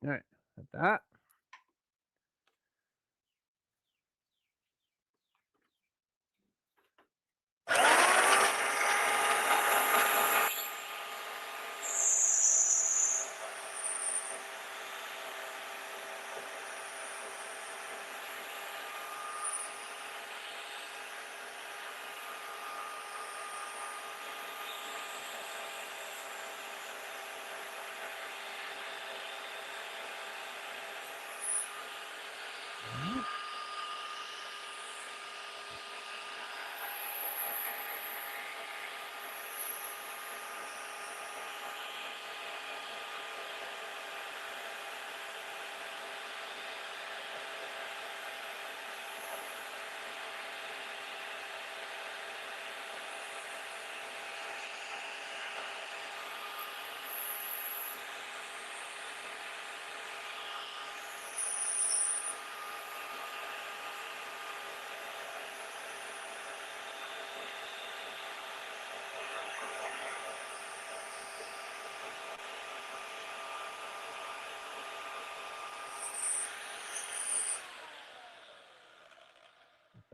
All right, like that.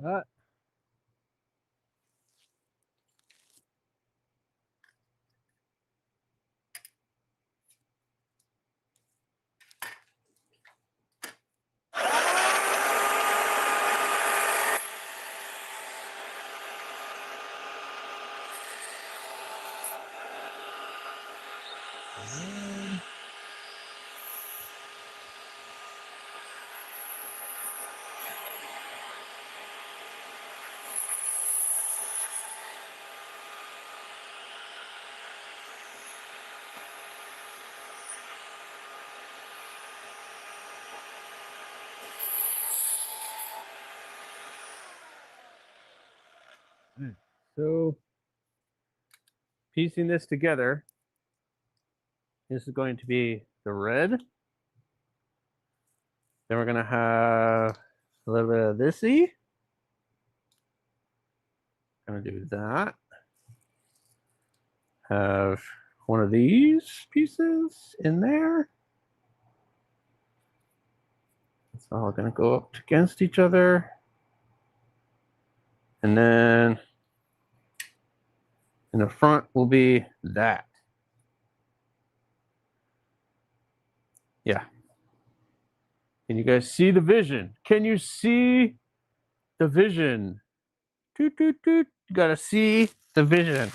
That. So piecing this together, this is going to be the red. Then we're going to have a little bit of this-y. Going to do that. Have one of these pieces in there. It's all going to go up against each other. And then in the front will be that. Yeah. Can you guys see the vision? Can you see the vision? Toot, toot, toot. You got to see the vision.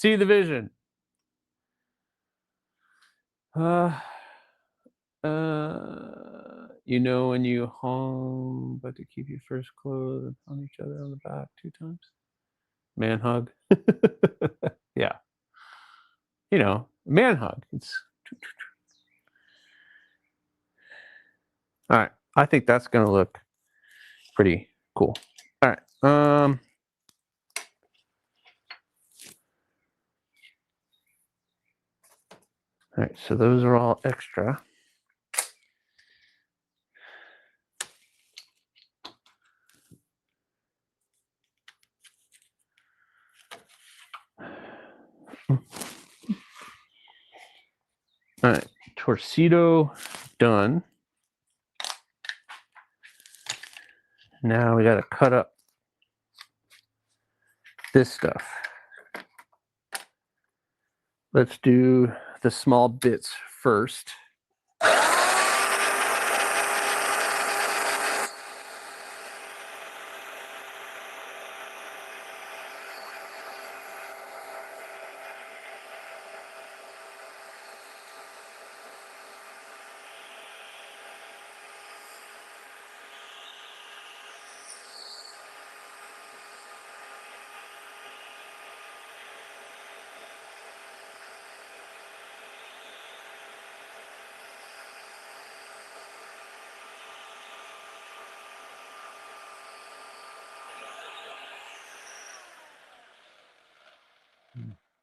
See the vision. You know when you home, but to keep your first clothes on each other on the back 2 times. Man hug. Yeah. You know, man hug. It's all right. I think that's gonna look pretty cool. All right. All right, so those are all extra. All right, Torsedo done. Now we got to cut up this stuff. Let's do the small bits first.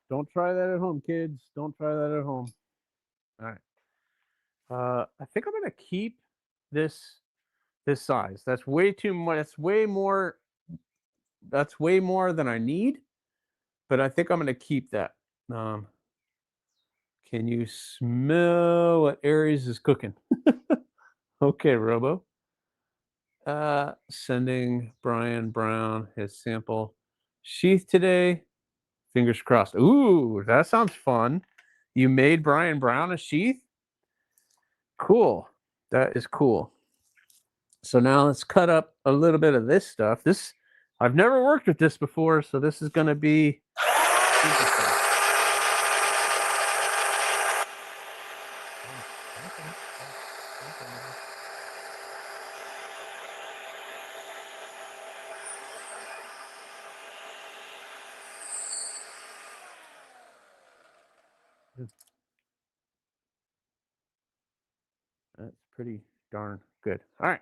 Don't try that at home, kids. Don't try that at home. All right. I think I'm gonna keep this size. That's way too much. That's way more. That's way more than I need. But I think I'm gonna keep that. Can you smell what Aries is cooking? Okay, Robo. Sending Brian Brown his sample sheath today. Fingers crossed. Ooh, that sounds fun. You made Brian Brown a sheath? Cool. That is cool. So now let's cut up a little bit of this stuff. This, I've never worked with this before, so this is going to be interesting. That's pretty darn good. All right.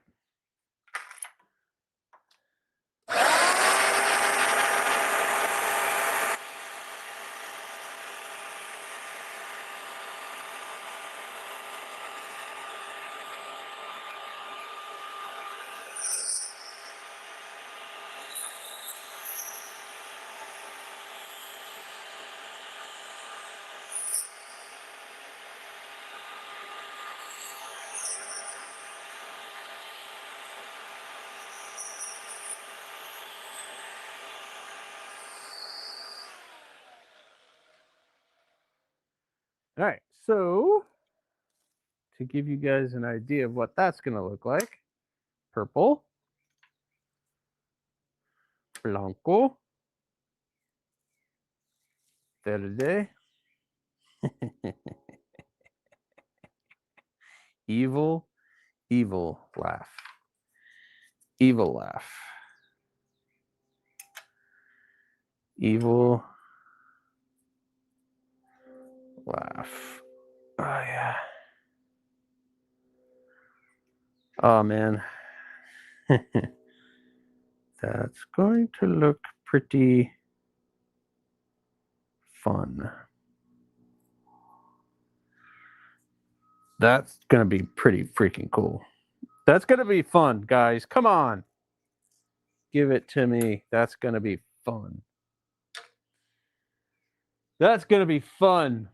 All right, so to give you guys an idea of what that's going to look like, purple, blanco, verde, evil, evil laugh, evil laugh, evil laugh. Oh, yeah. Oh, man. That's going to look pretty fun. That's going to be pretty freaking cool. That's going to be fun, guys. Come on. Give it to me. That's going to be fun. That's going to be fun.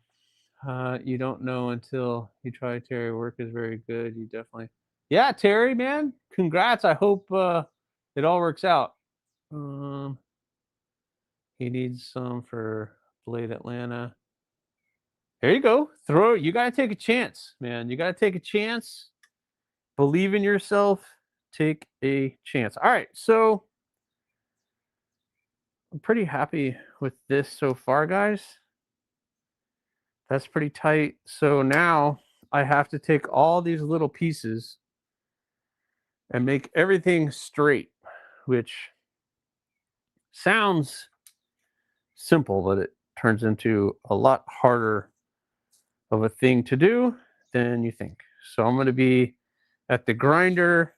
You don't know until you try. Terry, work is very good. You definitely. Yeah, Terry, man. Congrats. I hope it all works out. He needs some for Blade Atlanta. There you go. Throw it. You got to take a chance, man. You got to take a chance. Believe in yourself. Take a chance. All right. So I'm pretty happy with this so far, guys. That's pretty tight. So now I have to take all these little pieces and make everything straight, which sounds simple, but it turns into a lot harder of a thing to do than you think. So I'm going to be at the grinder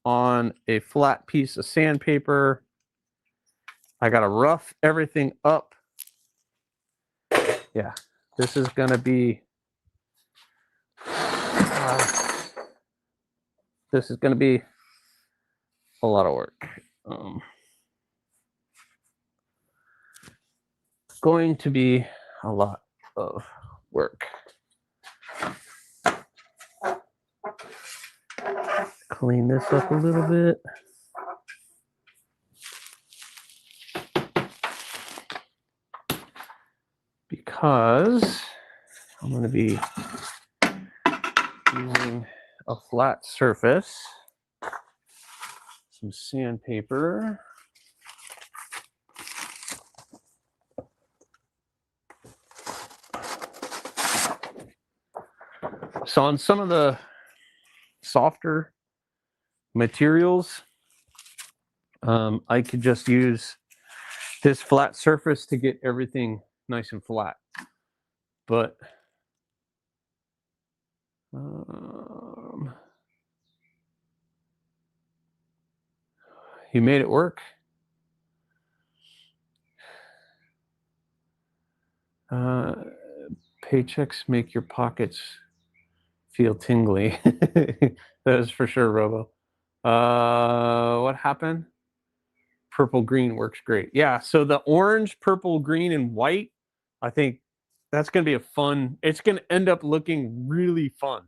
on a flat piece of sandpaper. I got to rough everything up. Yeah, this is going to be a lot of work. Going to be a lot of work. Clean this up a little bit. Because I'm going to be using a flat surface, some sandpaper. So on some of the softer materials, I could just use this flat surface to get everything nice and flat. But he made it work. Paychecks make your pockets feel tingly. That is for sure, Robo. What happened? Purple green works great. Yeah, so the orange, purple, green, and white, I think that's going to be a fun, it's going to end up looking really fun.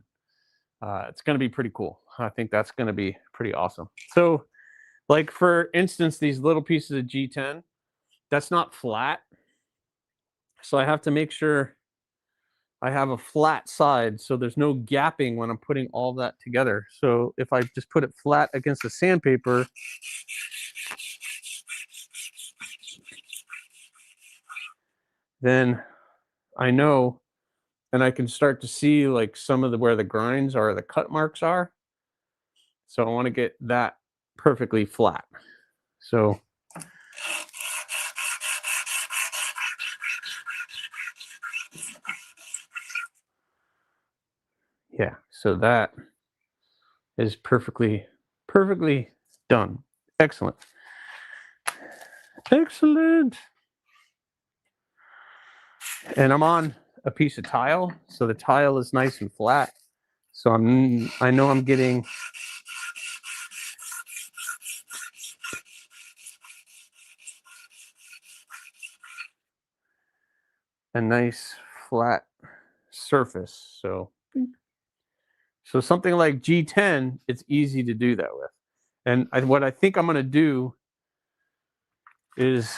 It's going to be pretty cool. I think that's going to be pretty awesome. So, like for instance, these little pieces of G10, that's not flat. So I have to make sure I have a flat side so there's no gapping when I'm putting all that together. So if I just put it flat against the sandpaper, then I know, and I can start to see like some of the where the grinds are, the cut marks are. So I want to get that perfectly flat. So yeah, so that is perfectly done. Excellent. Excellent. And I'm on a piece of tile, so the tile is nice and flat. So I know I'm getting a nice flat surface. So something like G10, it's easy to do that with. And what I think I'm going to do is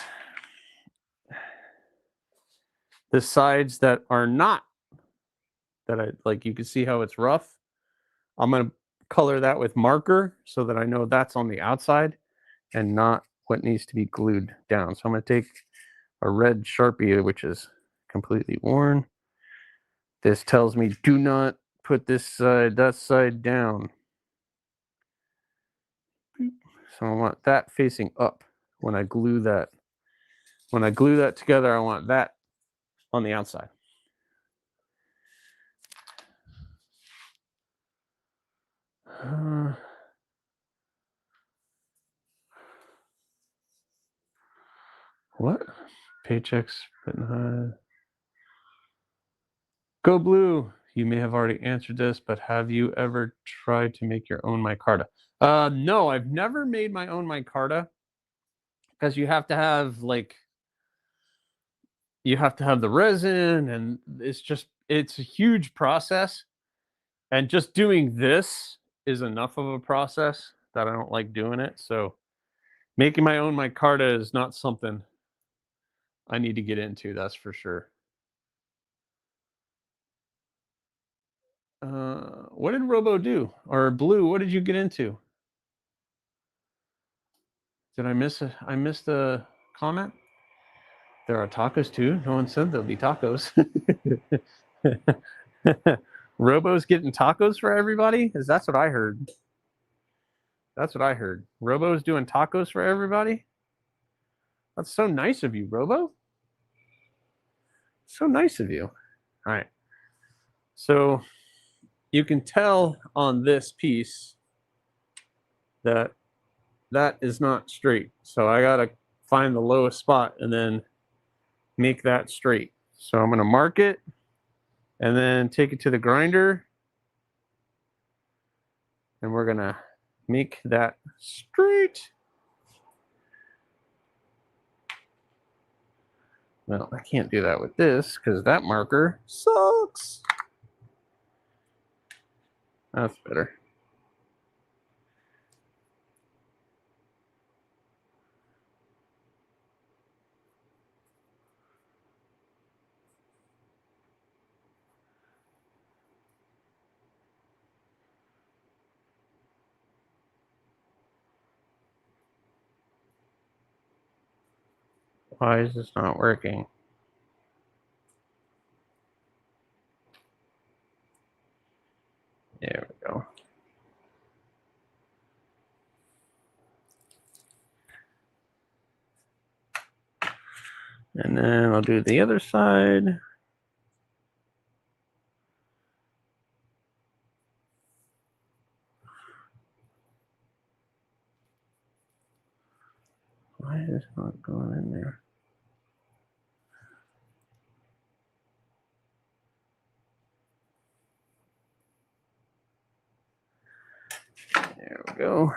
the sides that are not, that I like, you can see how it's rough. I'm going to color that with marker so that I know that's on the outside and not what needs to be glued down. So I'm going to take a red Sharpie, which is completely worn. This tells me do not put this side, that side down. So I want that facing up when I glue that. When I glue that together, I want that on the outside. What? Paychecks, but not. Go Blue. You may have already answered this, but have you ever tried to make your own micarta? No, I've never made my own micarta because you have to have the resin, and it's a huge process. And just doing this is enough of a process that I don't like doing it. So making my own micarta is not something I need to get into, that's for sure. What did Robo do? Or Blue, what did you get into? Did I miss a comment? There are tacos too. No one said there'll be tacos. Robo's getting tacos for everybody? That's what I heard. That's what I heard. Robo's doing tacos for everybody? That's so nice of you, Robo. So nice of you. All right. So you can tell on this piece that that is not straight. So I got to find the lowest spot and then make that straight. So I'm going to mark it and then take it to the grinder. And we're going to make that straight. Well, I can't do that with this because that marker sucks. That's better. Why is this not working? There we go. And then I'll do the other side. Why is it not going in there? There we go.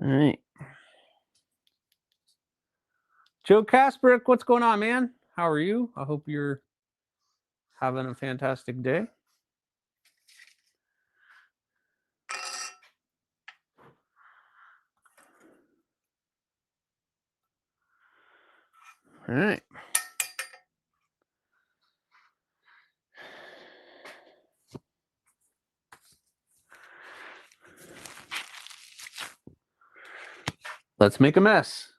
All right. Joe Kasperek, what's going on, man? How are you? I hope you're having a fantastic day. All right. Let's make a mess.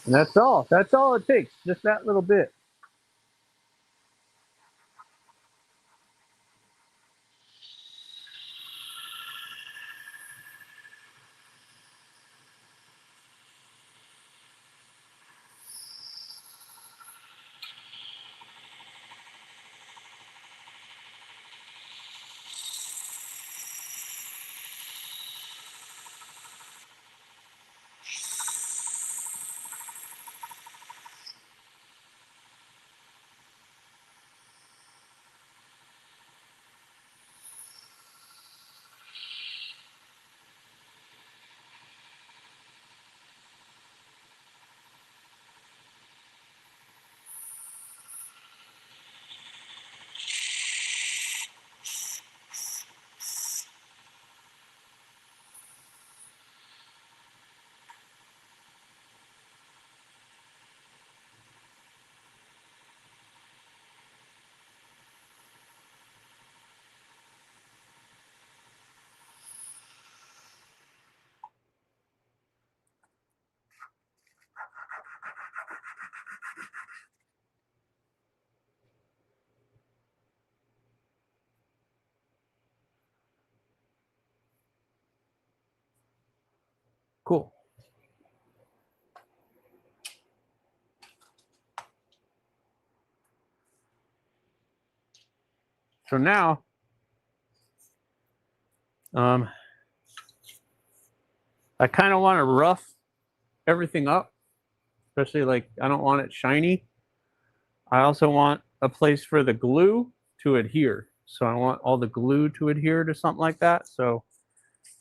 And that's all. That's all it takes. Just that little bit. Cool. So now, I kind of want to rough everything up, especially like I don't want it shiny. I also want a place for the glue to adhere. So I want all the glue to adhere to something like that. So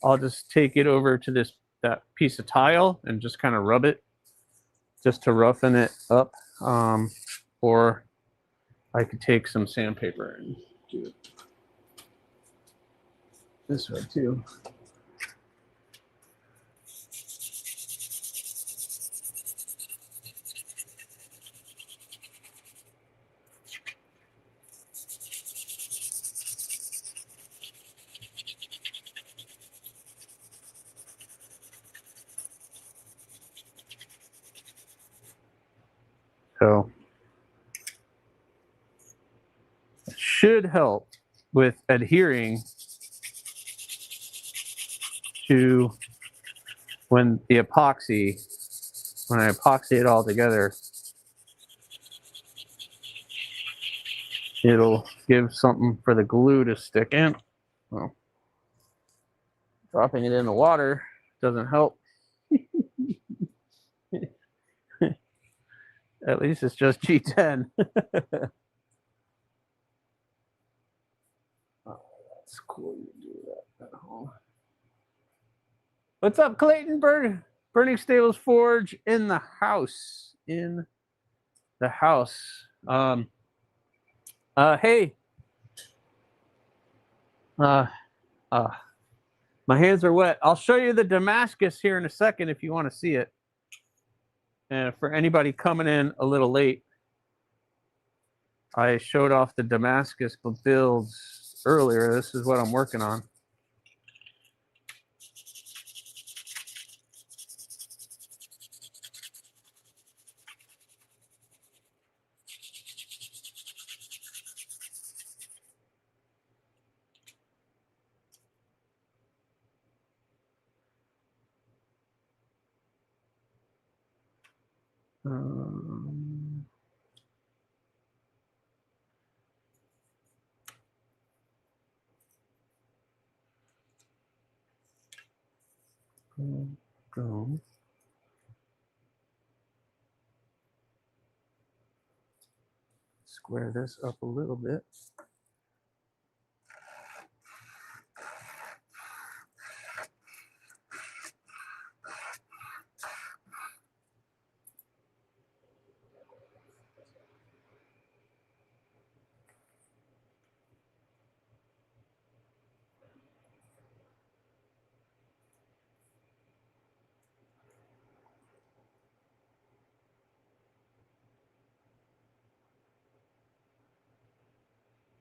I'll just take it over to that piece of tile and just kind of rub it just to roughen it up. Or I could take some sandpaper and do it this way too. So it should help with adhering to when I epoxy it all together, it'll give something for the glue to stick in. Well, dropping it in the water doesn't help. At least it's just G10. Oh, that's cool. You do that at home. What's up, Clayton? Burning Stables Forge in the house. In the house. Hey. My hands are wet. I'll show you the Damascus here in a second if you want to see it. And for anybody coming in a little late, I showed off the Damascus builds earlier. This is what I'm working on. Go. Square this up a little bit.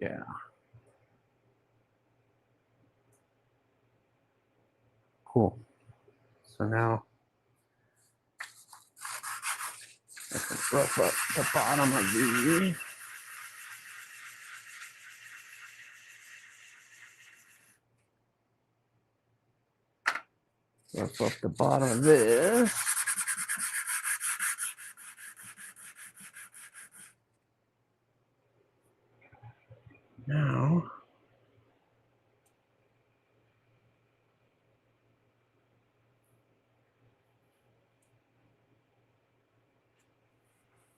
Yeah. Cool. So now I can rough up the bottom of these. Rough up the bottom of this. Now,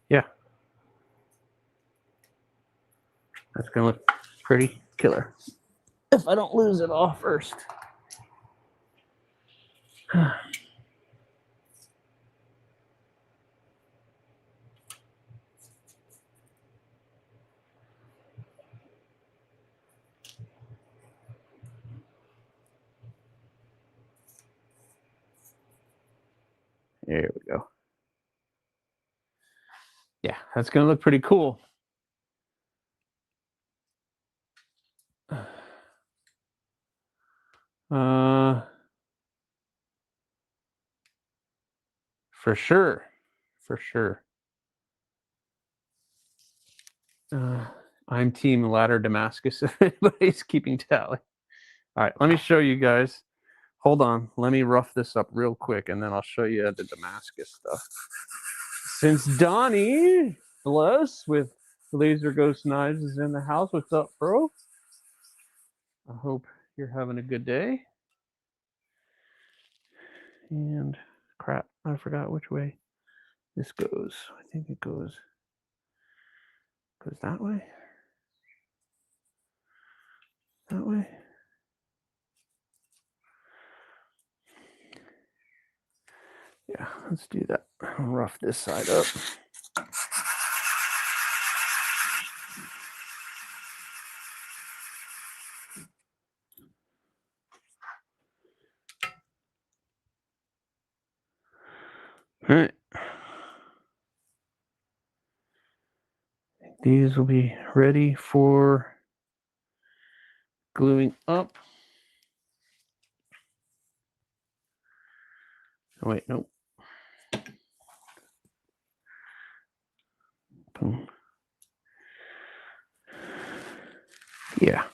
yeah, that's gonna look pretty killer. If I don't lose it all first. There we go. Yeah, that's gonna look pretty cool. For sure. For sure. I'm team ladder Damascus if anybody's keeping tally. All right, let me show you guys. Hold on. Let me rough this up real quick, and then I'll show you the Damascus stuff. Since Donnie, bless, with Laser Ghost Knives is in the house. What's up, bro? I hope you're having a good day. And crap, I forgot which way this goes. I think it goes that way. That way. Yeah, let's do that. I'll rough this side up. All right. These will be ready for gluing up. Oh, wait, nope. Boom. Yeah.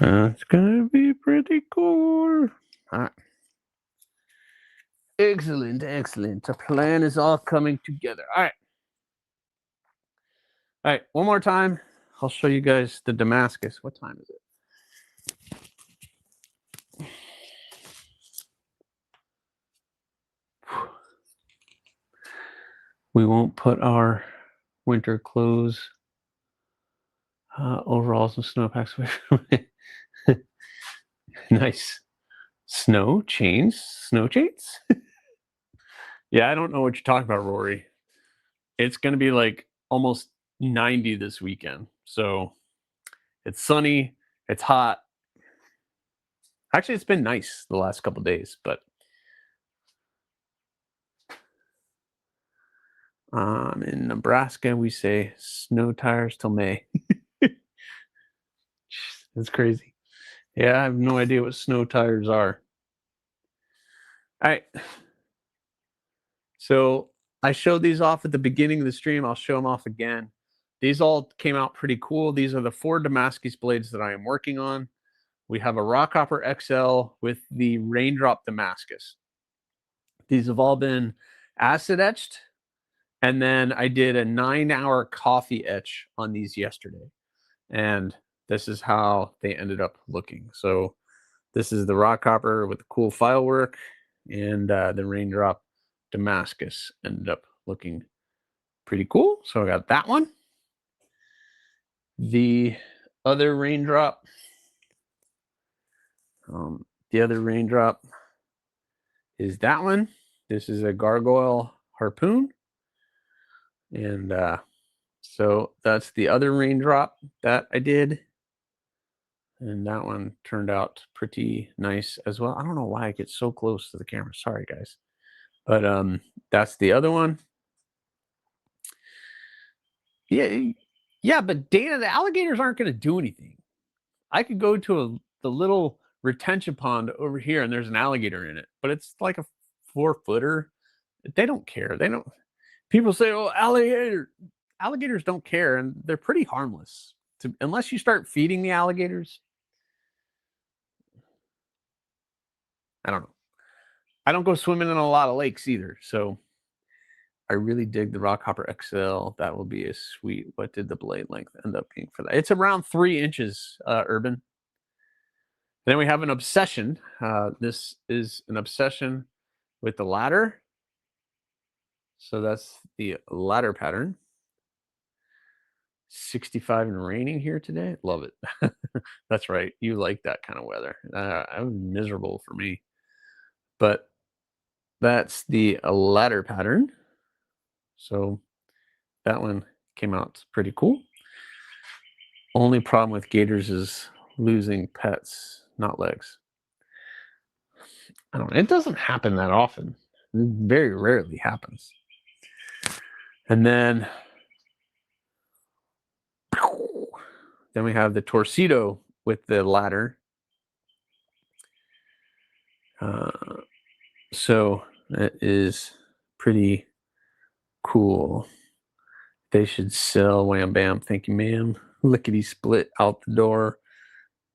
It's gonna be pretty cool. All right. Excellent, excellent. The plan is all coming together. All right. All right, one more time. I'll show you guys the Damascus. What time is it? We won't put our winter clothes, overalls and snowpacks away. Nice. Snow chains? Yeah, I don't know what you're talking about, Rory. It's going to be like almost 90 this weekend. So it's sunny. It's hot. Actually, it's been nice the last couple days, but in Nebraska, we say snow tires till May. That's crazy. Yeah, I have no idea what snow tires are. All right. So I showed these off at the beginning of the stream. I'll show them off again. These all came out pretty cool. These are the 4 Damascus blades that I am working on. We have a Rockhopper XL with the Raindrop Damascus. These have all been acid etched. And then I did a 9-hour coffee etch on these yesterday. And this is how they ended up looking. So this is the Rockhopper with the cool file work, and the Raindrop Damascus ended up looking pretty cool. So I got that one. The other Raindrop, is that one. This is a Gargoyle Harpoon. And so that's the other Raindrop that I did. And that one turned out pretty nice as well. I don't know why I get so close to the camera. Sorry, guys. But that's the other one. Yeah, but Dana, the alligators aren't going to do anything. I could go to the little retention pond over here, and there's an alligator in it, but it's like a 4-footer. They don't care. They don't. People say, "Oh, alligators don't care," and they're pretty harmless. Unless you start feeding the alligators. I don't know. I don't go swimming in a lot of lakes either, so I really dig the Rockhopper XL. That will be a sweet. What did the blade length end up being for that? It's around 3 inches, Urban. Then we have an obsession. This is an obsession with the ladder. So that's the ladder pattern. 65 and raining here today. Love it. That's right. You like that kind of weather. It was miserable for me. But that's the ladder pattern. So that one came out pretty cool. Only problem with gators is losing pets, not legs. I don't know. It doesn't happen that often. It very rarely happens. And then we have the Torsedo with the ladder. So that is pretty cool. They should sell. Wham bam. Thank you, ma'am. Lickety split out the door.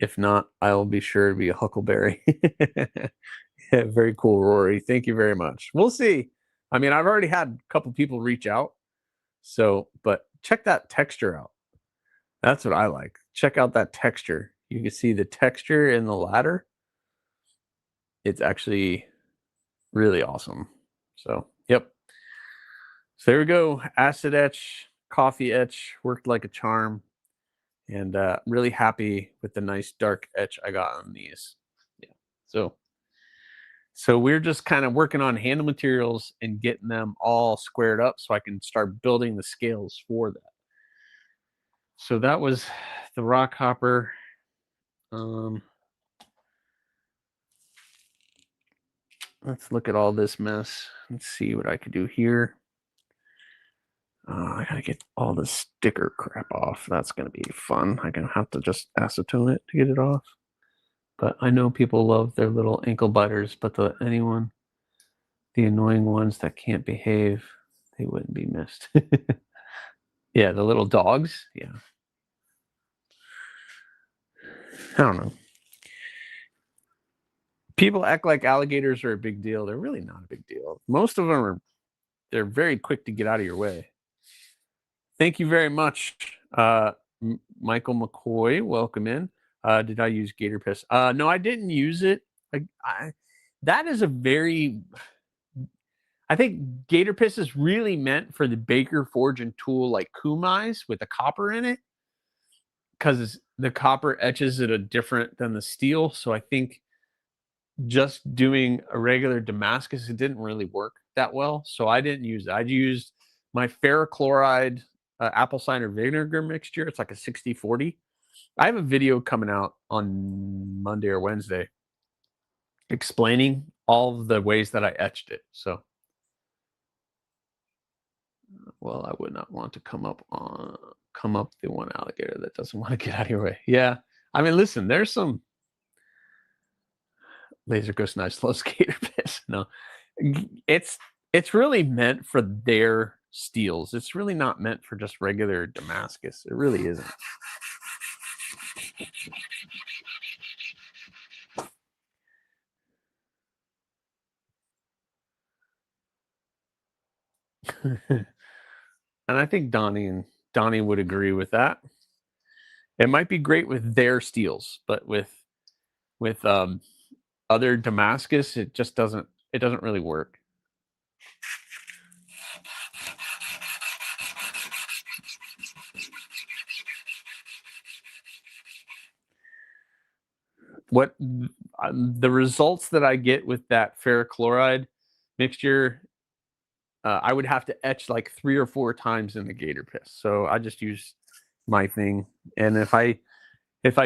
If not, I will be sure to be a huckleberry. Yeah, very cool, Rory. Thank you very much. We'll see. I mean, I've already had a couple people reach out. So, but check that texture out. That's what I like. Check out that texture. You can see the texture in the ladder. It's actually really awesome. So, yep. So there we go. Acid etch, coffee etch worked like a charm. And really happy with the nice dark etch I got on these. Yeah. So we're just kind of working on handle materials and getting them all squared up so I can start building the scales for that. So that was the rock hopper. Let's look at all this mess. Let's see what I could do here. I gotta get all the sticker crap off. That's gonna be fun. I'm gonna have to just acetone it to get it off. But I know people love their little ankle biters, but the annoying ones that can't behave, they wouldn't be missed. Yeah, the little dogs. Yeah. I don't know. People act like alligators are a big deal. They're really not a big deal. Most of them they're very quick to get out of your way. Thank you very much, Michael McCoy. Welcome in. Did I use gator piss? No, I didn't use it. That is a very... I think gator piss is really meant for the baker forge and tool like kumais with the copper in it, because the copper etches it a different than the steel. So I think just doing a regular Damascus, it didn't really work that well. So I didn't use it. I used my ferrochloride apple cider vinegar mixture. It's like a 60-40. I have a video coming out on Monday or Wednesday explaining all of the ways that I etched it. So, well, I would not want to come up the one alligator that doesn't want to get out of your way. Yeah. I mean, listen, there's some laser ghost knife slow skater piss. No, it's really meant for their steels. It's really not meant for just regular Damascus. It really isn't. And I think Donnie would agree with that. It might be great with their steels, but with other Damascus, it just doesn't really work. What the results that I get with that ferrochloride mixture, I would have to etch like 3 or 4 times in the gator piss. So I just use my thing. And if I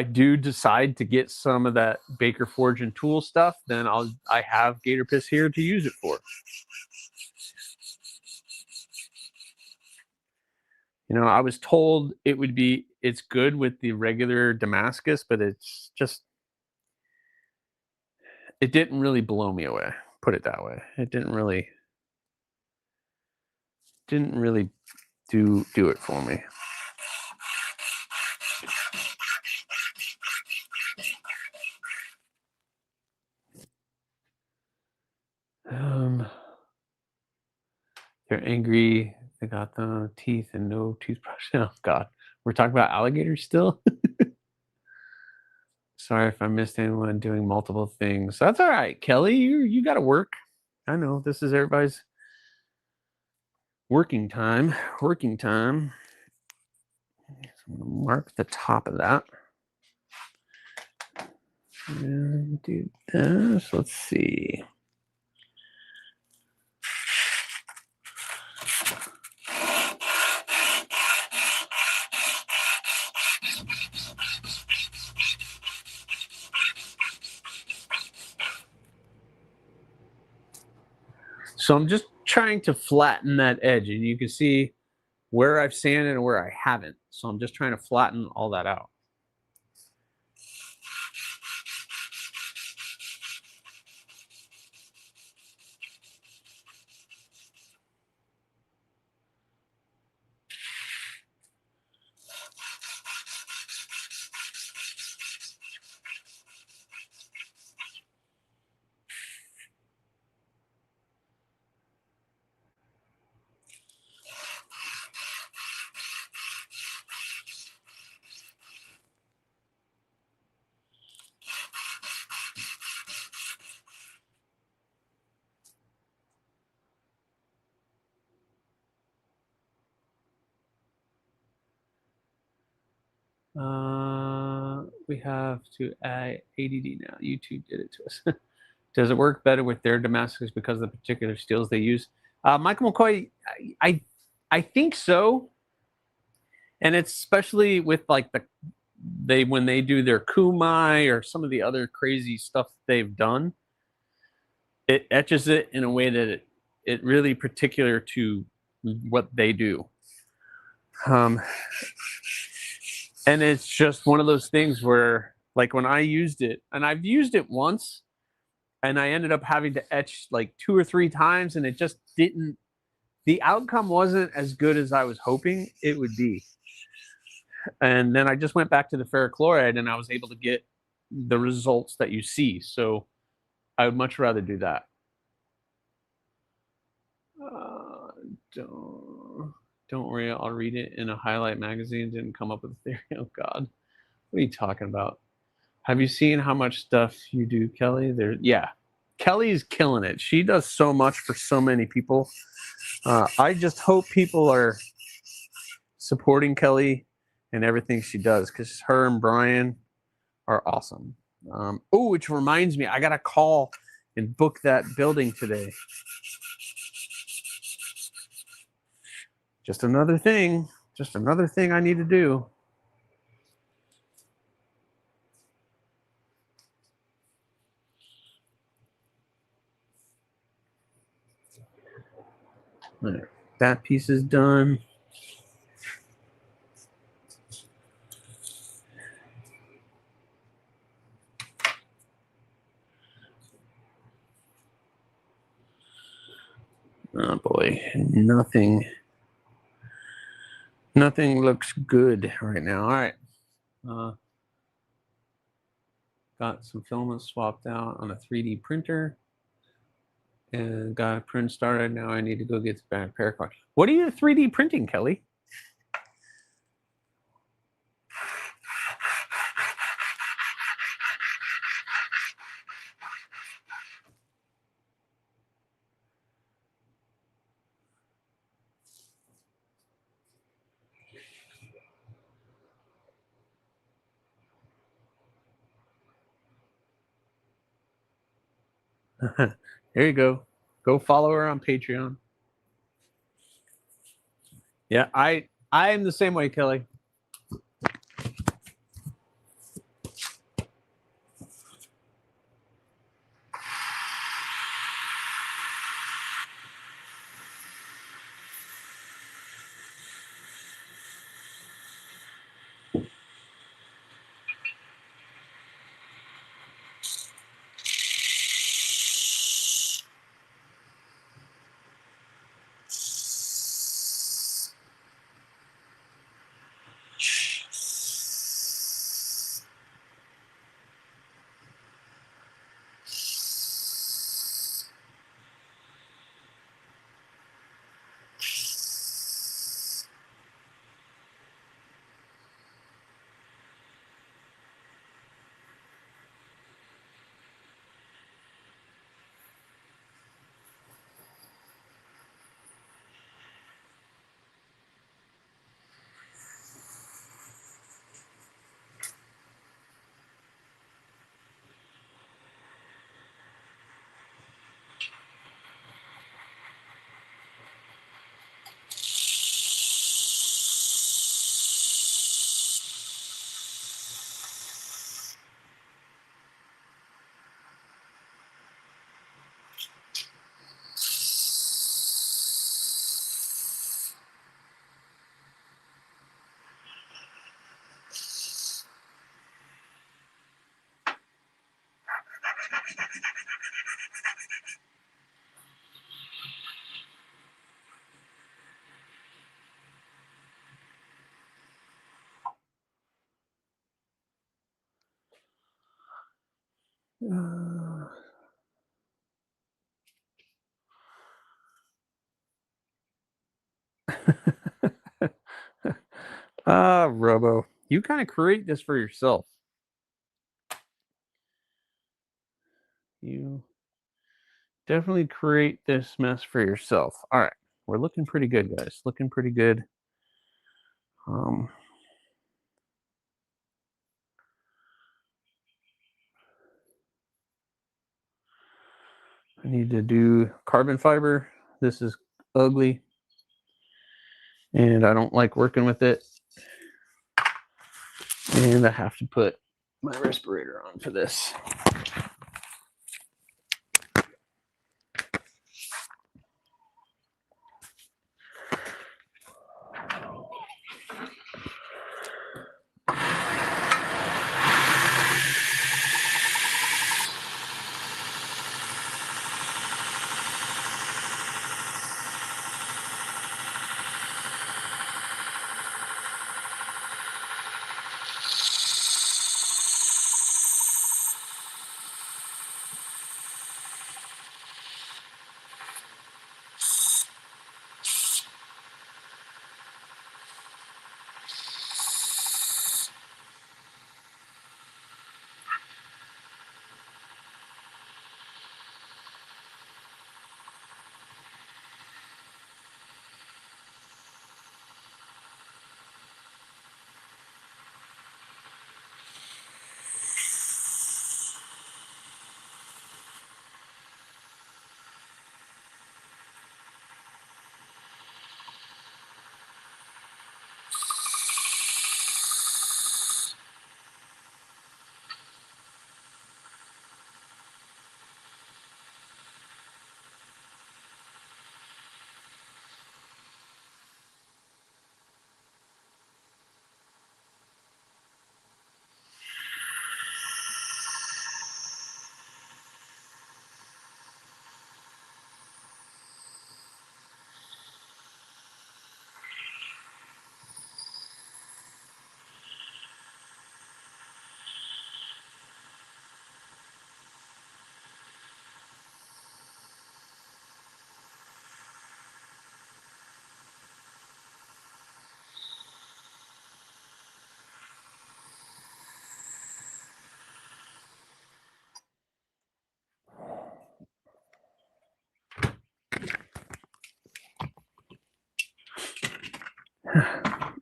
do decide to get some of that Baker Forge and Tool stuff, then I have gator piss here to use it for. You know, I was told it's good with the regular Damascus, but it's just, it didn't really blow me away. Put it that way. It didn't really do it for me. They're angry. They got the teeth and no toothbrush. Oh God, we're talking about alligators still. Sorry if I missed anyone doing multiple things. That's all right, Kelly. You got to work. I know this is everybody's working time. Working time. So I'm gonna mark the top of that. And do this. Let's see. So I'm just trying to flatten that edge, and you can see where I've sanded and where I haven't. So I'm just trying to flatten all that out. We have to add ADD now. YouTube did it to us. Does it work better with their Damascus because of the particular steels they use? Michael McCoy, I think so. And it's especially with like when they do their kumai or some of the other crazy stuff they've done, it etches it in a way that it really particular to what they do. And it's just one of those things where, like, when I used it, and I've used it once, and I ended up having to etch like 2 or 3 times, and it just didn't. The outcome wasn't as good as I was hoping it would be. And then I just went back to the ferrochloride, and I was able to get the results that you see. So I would much rather do that. Don't worry, I'll read it in a highlight magazine. Didn't come up with a theory. Oh God, what are you talking about? Have you seen how much stuff you do, Kelly? Yeah, Kelly's killing it. She does so much for so many people. I just hope people are supporting Kelly and everything she does, because her and Brian are awesome. Oh, which reminds me, I got to call and book that building today. Just another thing I need to do. That piece is done. Oh boy, nothing looks good right now. All right. Got some filaments swapped out on a 3D printer and got a print started. Now I need to go get the back paracord. What are you 3D printing, Kelly? There you go. Go follow her on Patreon. Yeah, I am the same way, Kelly. Robo, you kind of create this for yourself. You definitely create this mess for yourself. All right, we're looking pretty good, guys. Looking pretty good. I need to do carbon fiber. This is ugly, and I don't like working with it. And I have to put my respirator on for this.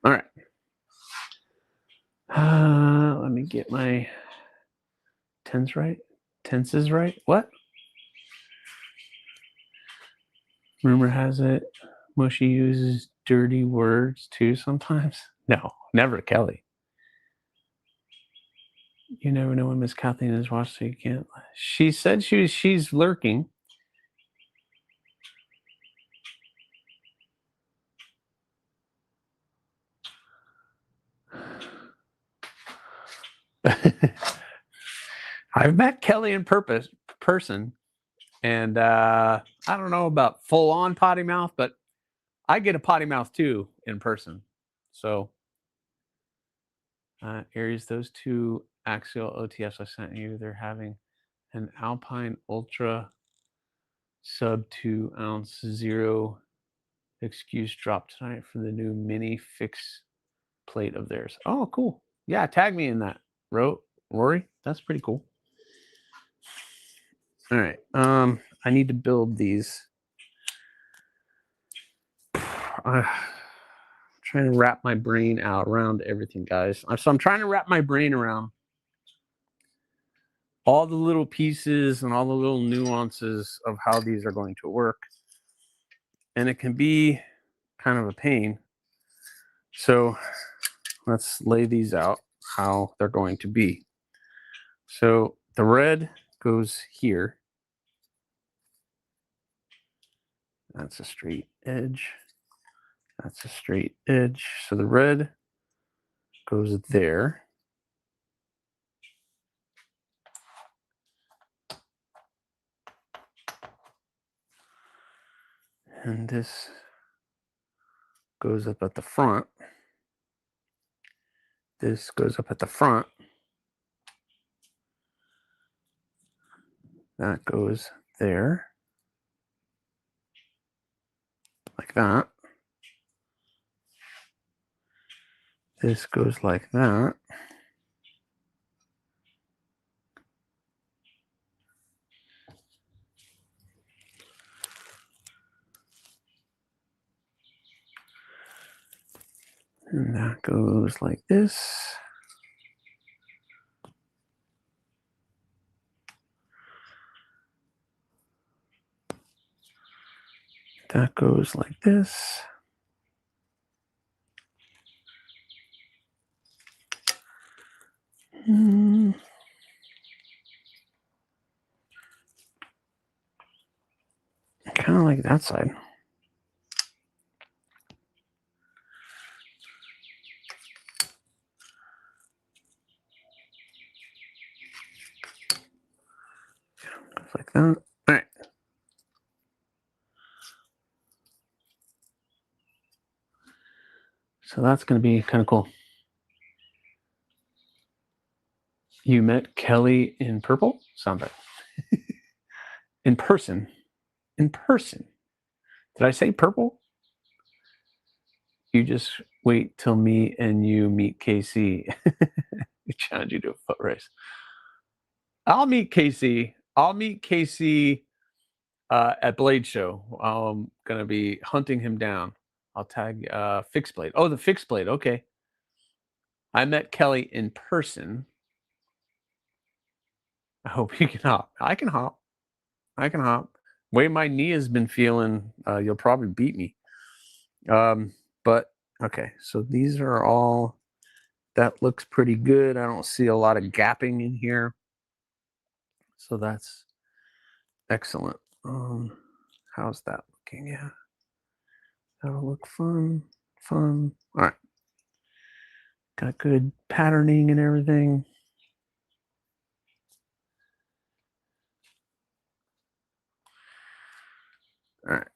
All right. Let me get my tenses right. What? Rumor has it Mushy uses dirty words too sometimes. No, never, Kelly. You never know when Miss Kathleen is watched, so you can't. She said she's lurking. I've met Kelly in person, and I don't know about full-on potty mouth, but I get a potty mouth too in person. So, Aries, those two axial OTFs I sent you, they're having an Alpine Ultra sub 2 ounce zero excuse drop tonight for the new mini fix plate of theirs. Oh, cool. Yeah, tag me in that, Rory. That's pretty cool. All right. I need to build these. I'm trying to wrap my brain out around everything, guys. So I'm trying to wrap my brain around all the little pieces and all the little nuances of how these are going to work. And it can be kind of a pain. So let's lay these out how they're going to be. So the red goes here. That's a straight edge. That's a straight edge. So the red goes there. And this goes up at the front. This goes up at the front. That goes there. Like that. This goes like that. And that goes like this. that goes like this. Kind of like that side. Like that. All right. So that's going to be kind of cool. You met Kelly in purple? Sound right. In person. In person. Did I say purple? You just wait till me and you meet KC. We challenge you to a foot race. I'll meet KC. I'll meet KC at Blade Show. I'm going to be hunting him down. I'll tag Fixed Blade. Oh, the Fixed Blade. Okay. I met Kelly in person. I hope you can hop. I can hop. I can hop. Way my knee has been feeling, you'll probably beat me. But okay, so these are all, that looks pretty good. I don't see a lot of gapping in here. So that's excellent. How's that looking? Yeah. That'll look fun. Fun. All right. Got good patterning and everything. All right.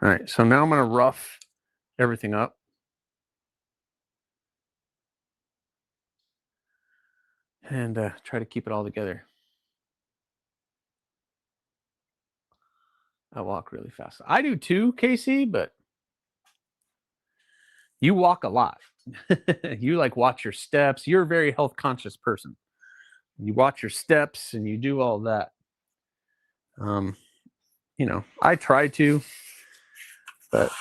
All right. So now I'm going to rough everything up. And try to keep it all together. I walk really fast. I do too, Casey, but you walk a lot. You like watch your steps. You're a very health conscious person. You watch your steps and you do all that. You know, I try to, but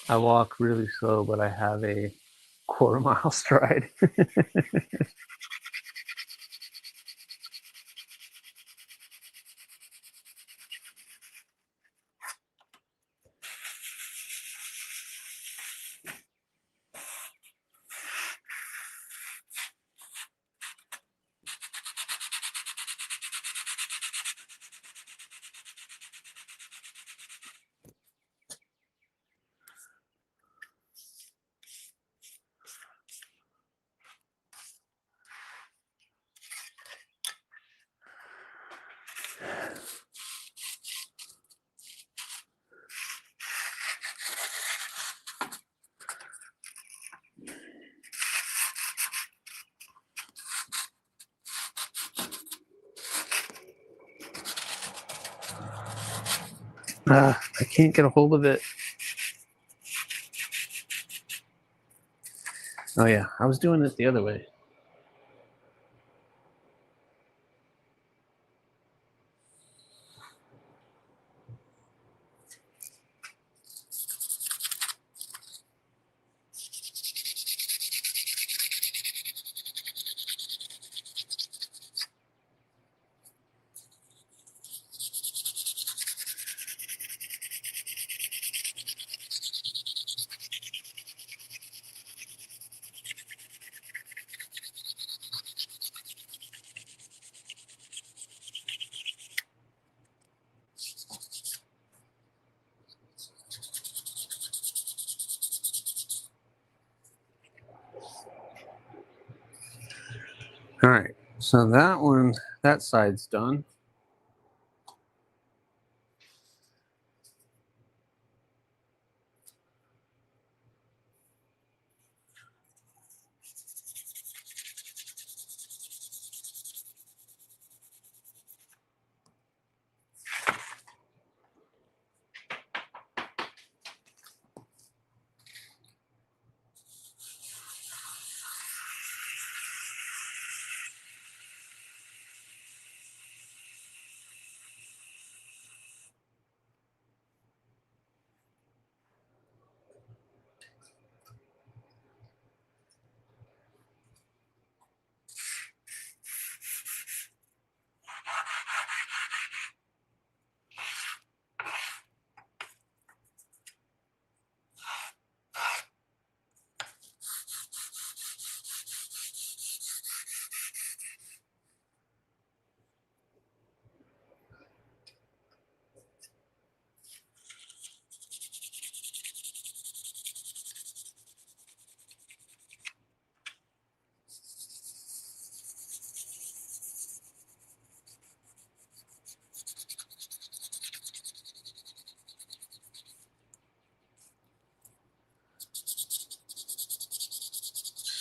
I walk really slow, but I have a quarter-mile stride. I can't get a hold of it. Oh yeah, I was doing it the other way. All right, So that one, that side's done.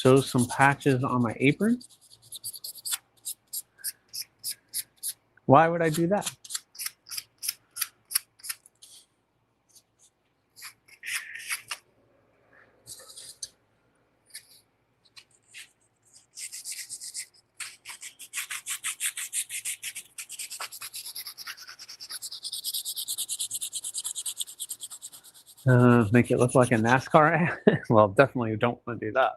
Sew some patches on my apron. Why would I do that? Make it look like a NASCAR ad? Well, definitely don't want to do that.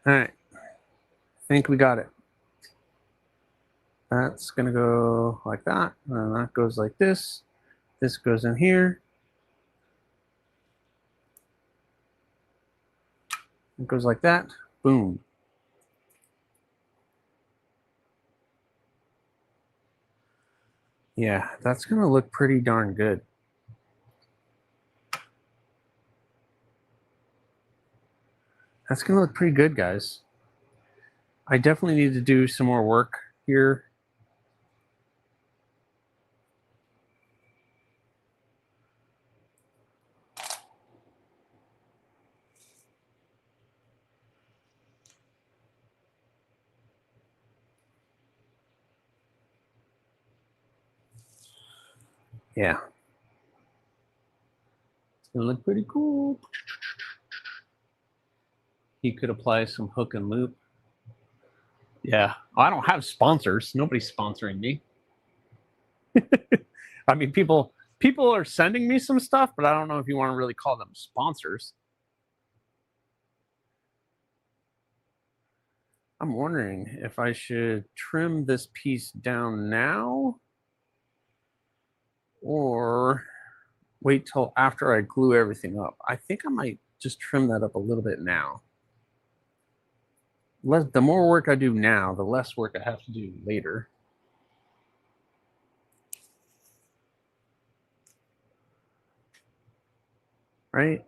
All right, I think we got it. That's gonna go like that, and that goes like this. This goes in here. It goes like that. Boom. Yeah, that's gonna look pretty darn good. That's gonna look pretty good, guys. I definitely need to do some more work here. Yeah. It's gonna look pretty cool. He could apply some hook and loop. Yeah. I don't have sponsors. Nobody's sponsoring me. I mean, people are sending me some stuff, but I don't know if you want to really call them sponsors. I'm wondering if I should trim this piece down now or wait till after I glue everything up. I think I might just trim that up a little bit now. The more work I do now, the less work I have to do later. Right?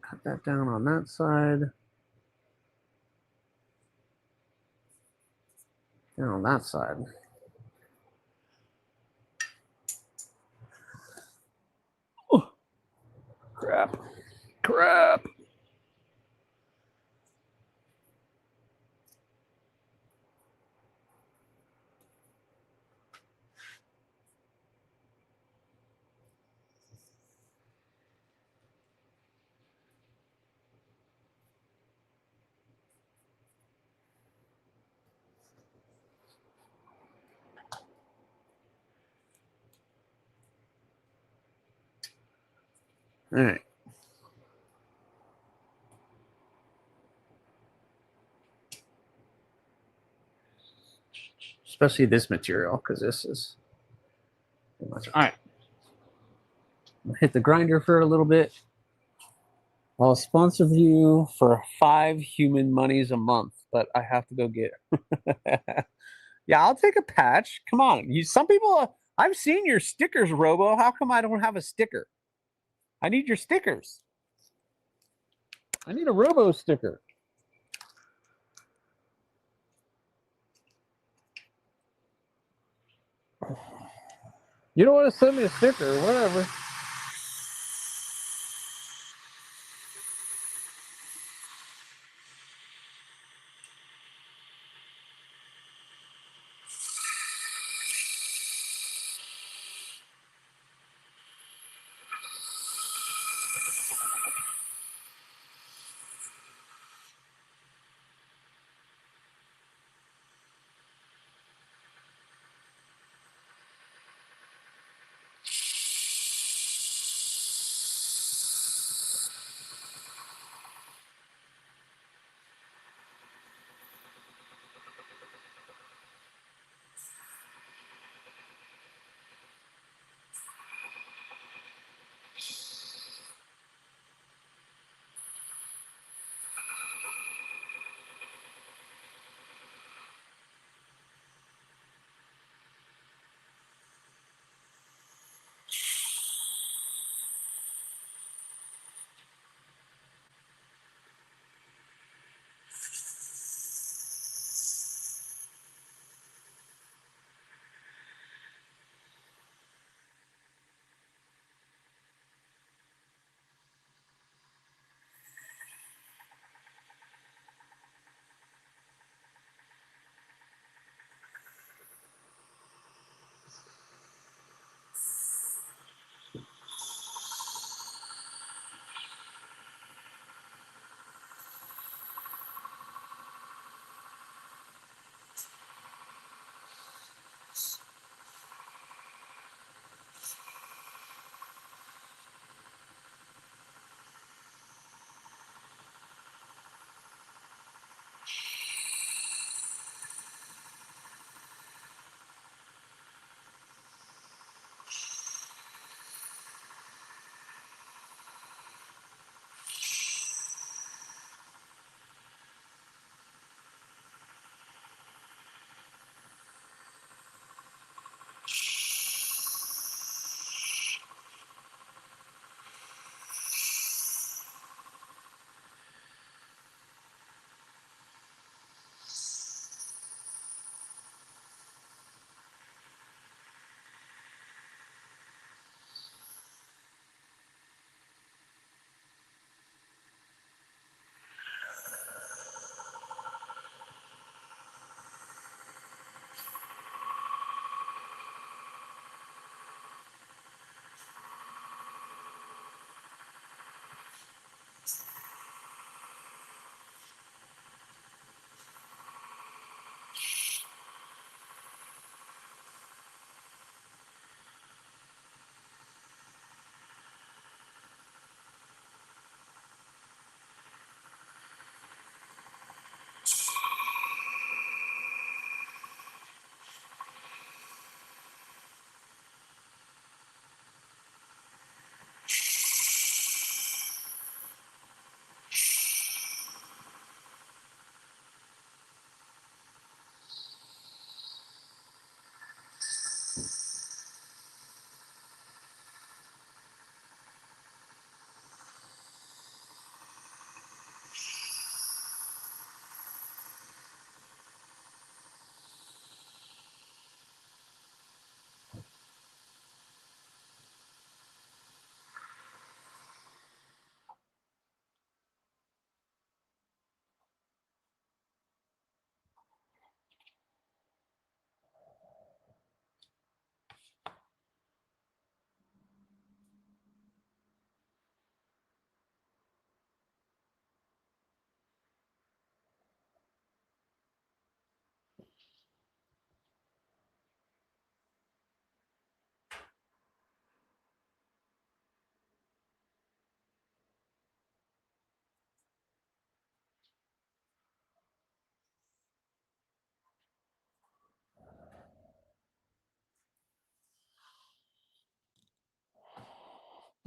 Cut that down on that side. And on that side. Oh, crap. Crap. All right. especially this material, because this is too much. All right. Hit the grinder for a little bit. I'll sponsor you for 5 human monies a month, but I have to go get it. Yeah, I'll take a patch. Come on. Some people, I've seen your stickers, Robo. How come I don't have a sticker? I need your stickers. I need a Robo sticker. You don't want to send me a sticker, whatever.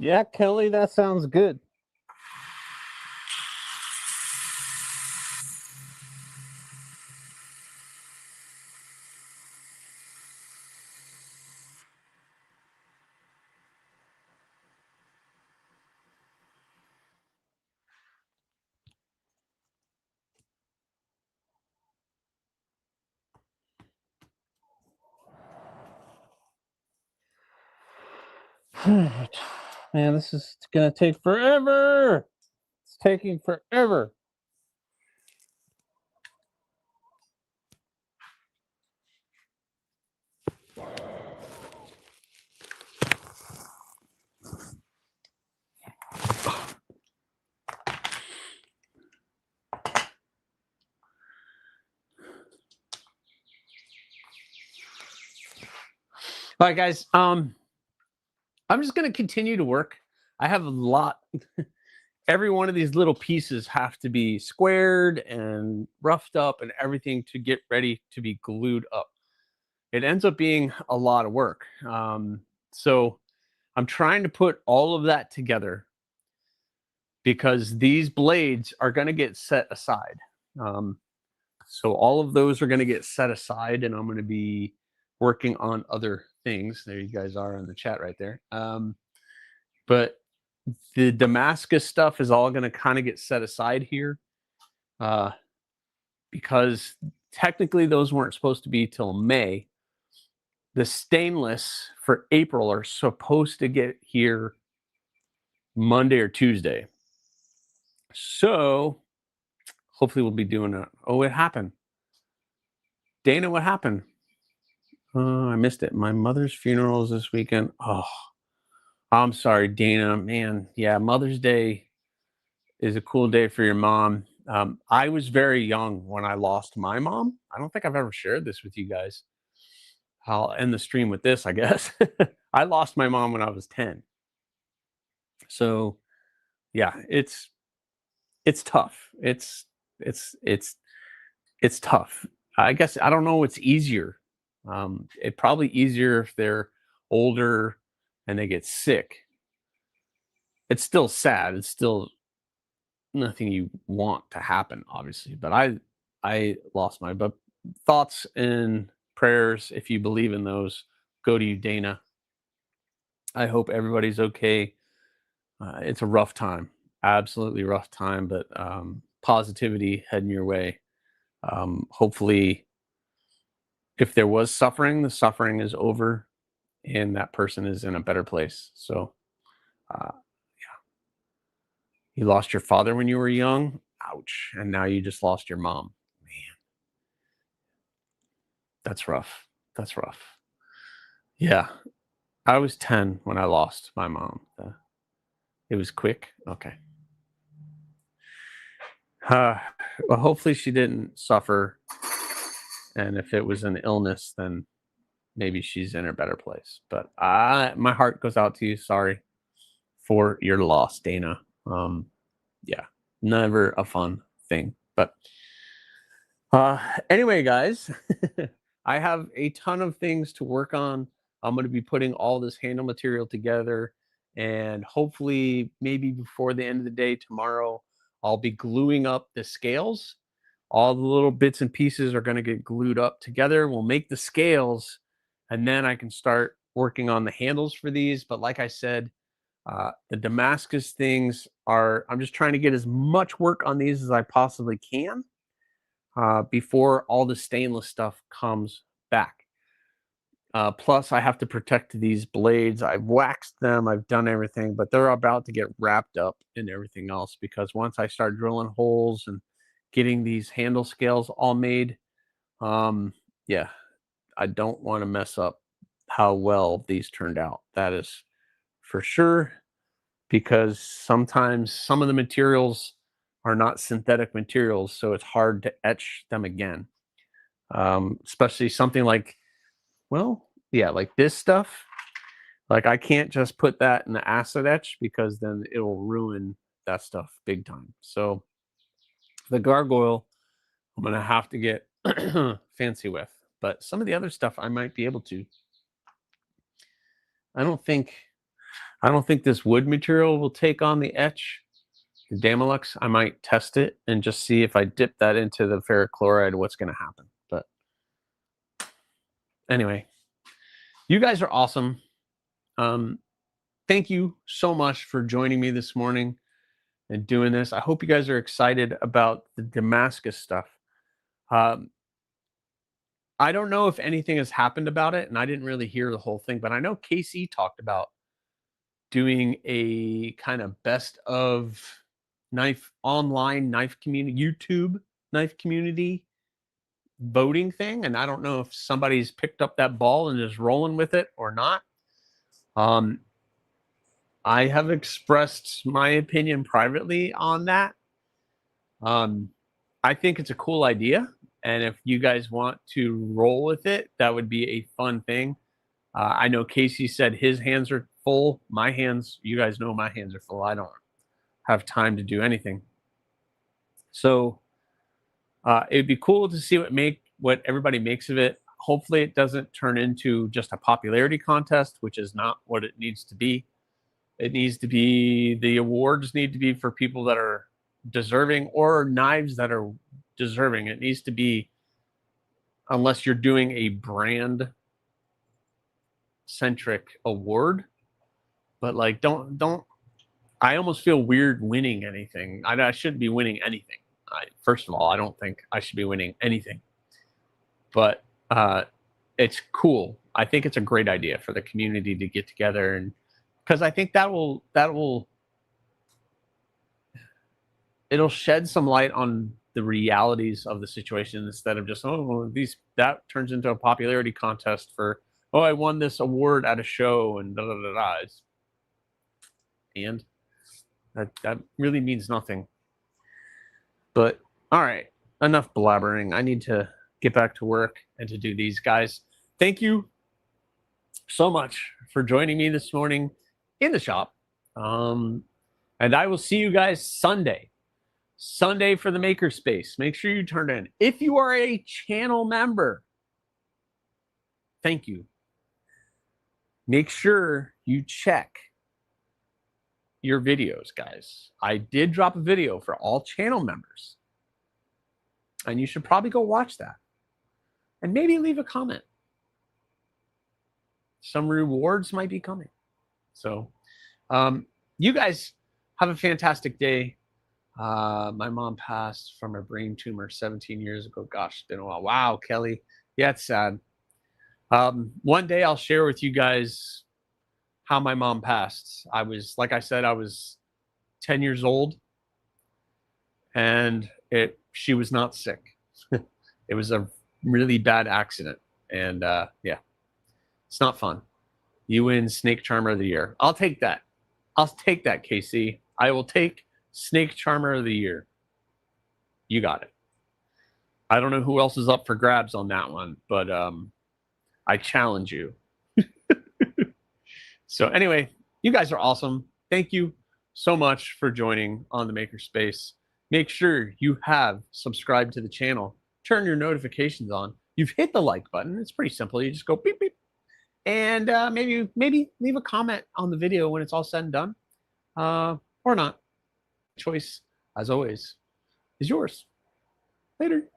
Yeah, Kelly, that sounds good. Man, this is gonna take forever. It's taking forever. All right, guys. I'm just gonna continue to work. I have a lot. Every one of these little pieces have to be squared and roughed up and everything to get ready to be glued up. It ends up being a lot of work. So I'm trying to put all of that together because these blades are going to get set aside. So all of those are going to get set aside, and I'm going to be working on other things. There you guys are in the chat right there. But the Damascus stuff is all going to kind of get set aside here because technically those weren't supposed to be till May. The stainless for April are supposed to get here Monday or Tuesday. So hopefully we'll be doing it. Oh, it happened. Dana, what happened? I missed it. My mother's funeral is this weekend. Oh, I'm sorry, Dana. Man, yeah, Mother's Day is a cool day for your mom. I was very young when I lost my mom. I don't think I've ever shared this with you guys. I'll end the stream with this, I guess. I lost my mom when I was 10. So yeah, it's tough. It's tough. I guess I don't know. It's easier. It's probably easier if they're older and they get sick. It's still sad. It's still nothing you want to happen, obviously. But I lost my. But thoughts and prayers, if you believe in those, go to you, Dana. I hope everybody's okay. It's a rough time, absolutely rough time, but positivity heading your way. Hopefully, if there was suffering, the suffering is over and that person is in a better place. So, yeah, you lost your father when you were young. Ouch. And now you just lost your mom. Man, that's rough. That's rough. Yeah. I was 10 when I lost my mom. It was quick. Okay. Well, hopefully she didn't suffer. And if it was an illness, then maybe she's in a better place. But my heart goes out to you. Sorry for your loss, Dana. Yeah, never a fun thing. But anyway, guys, I have a ton of things to work on. I'm going to be putting all this handle material together, and hopefully, maybe before the end of the day tomorrow, I'll be gluing up the scales. All the little bits and pieces are going to get glued up together. We'll make the scales, and then I can start working on the handles for these. But like I said, the Damascus things are, I'm just trying to get as much work on these as I possibly can before all the stainless stuff comes back. Plus, I have to protect these blades. I've waxed them, I've done everything, but they're about to get wrapped up in everything else because once I start drilling holes and getting these handle scales all made, yeah, I don't want to mess up how well these turned out. That is for sure, because sometimes some of the materials are not synthetic materials, so it's hard to etch them again. Especially something like, well, yeah, like this stuff. Like I can't just put that in the acid etch because then it will ruin that stuff big time. So the gargoyle, I'm gonna have to get fancy with. But some of the other stuff I might be able to. I don't think I don't think this wood material will take on the etch. The Damalux, I might test it and just see if I dip that into the ferric chloride, what's going to happen. But anyway, you guys are awesome. Thank you so much for joining me this morning and doing this. I hope you guys are excited about the Damascus stuff. I don't know if anything has happened about it, and I didn't really hear the whole thing, but I know Casey talked about doing a kind of best of online knife community, YouTube knife community voting thing. And I don't know if somebody's picked up that ball and is rolling with it or not. I have expressed my opinion privately on that. I think it's a cool idea. And if you guys want to roll with it, that would be a fun thing. I know Casey said his hands are full. My hands, you guys know my hands are full. I don't have time to do anything. So it'd be cool to see what everybody makes of it. Hopefully it doesn't turn into just a popularity contest, which is not what it needs to be. It needs to be, the awards need to be for people that are deserving, or knives that are deserving. It needs to be, unless you're doing a brand centric award, but like don't I almost feel weird winning anything. I shouldn't be winning anything. First of all, I don't think I should be winning anything, but it's cool. I think it's a great idea for the community to get together, and because I think it'll shed some light on the realities of the situation, instead of just, oh, that turns into a popularity contest for, oh, I won this award at a show and da da da da. And that really means nothing. But all right, enough blabbering. I need to get back to work and to do these, guys. Thank you so much for joining me this morning in the shop. And I will see you guys Sunday for the Makerspace. Make sure you turn in. If you are a channel member, thank you. Make sure you check your videos, guys. I did drop a video for all channel members, and you should probably go watch that and maybe leave a comment. Some rewards might be coming. So you guys have a fantastic day. My mom passed from a brain tumor 17 years ago. Gosh, it's been a while. Wow, Kelly. Yeah, it's sad. One day I'll share with you guys how my mom passed. Like I said, I was 10 years old, and she was not sick. It was a really bad accident. And yeah, it's not fun. You win Snake Charmer of the Year. I'll take that. I'll take that, KC. I will take Snake Charmer of the Year. You got it. I don't know who else is up for grabs on that one, but I challenge you. So anyway, you guys are awesome. Thank you so much for joining on the Makerspace. Make sure you have subscribed to the channel. Turn your notifications on. You've hit the like button. It's pretty simple. You just go beep, beep. And maybe leave a comment on the video when it's all said and done. Or not. Choice, as always, is yours. Later.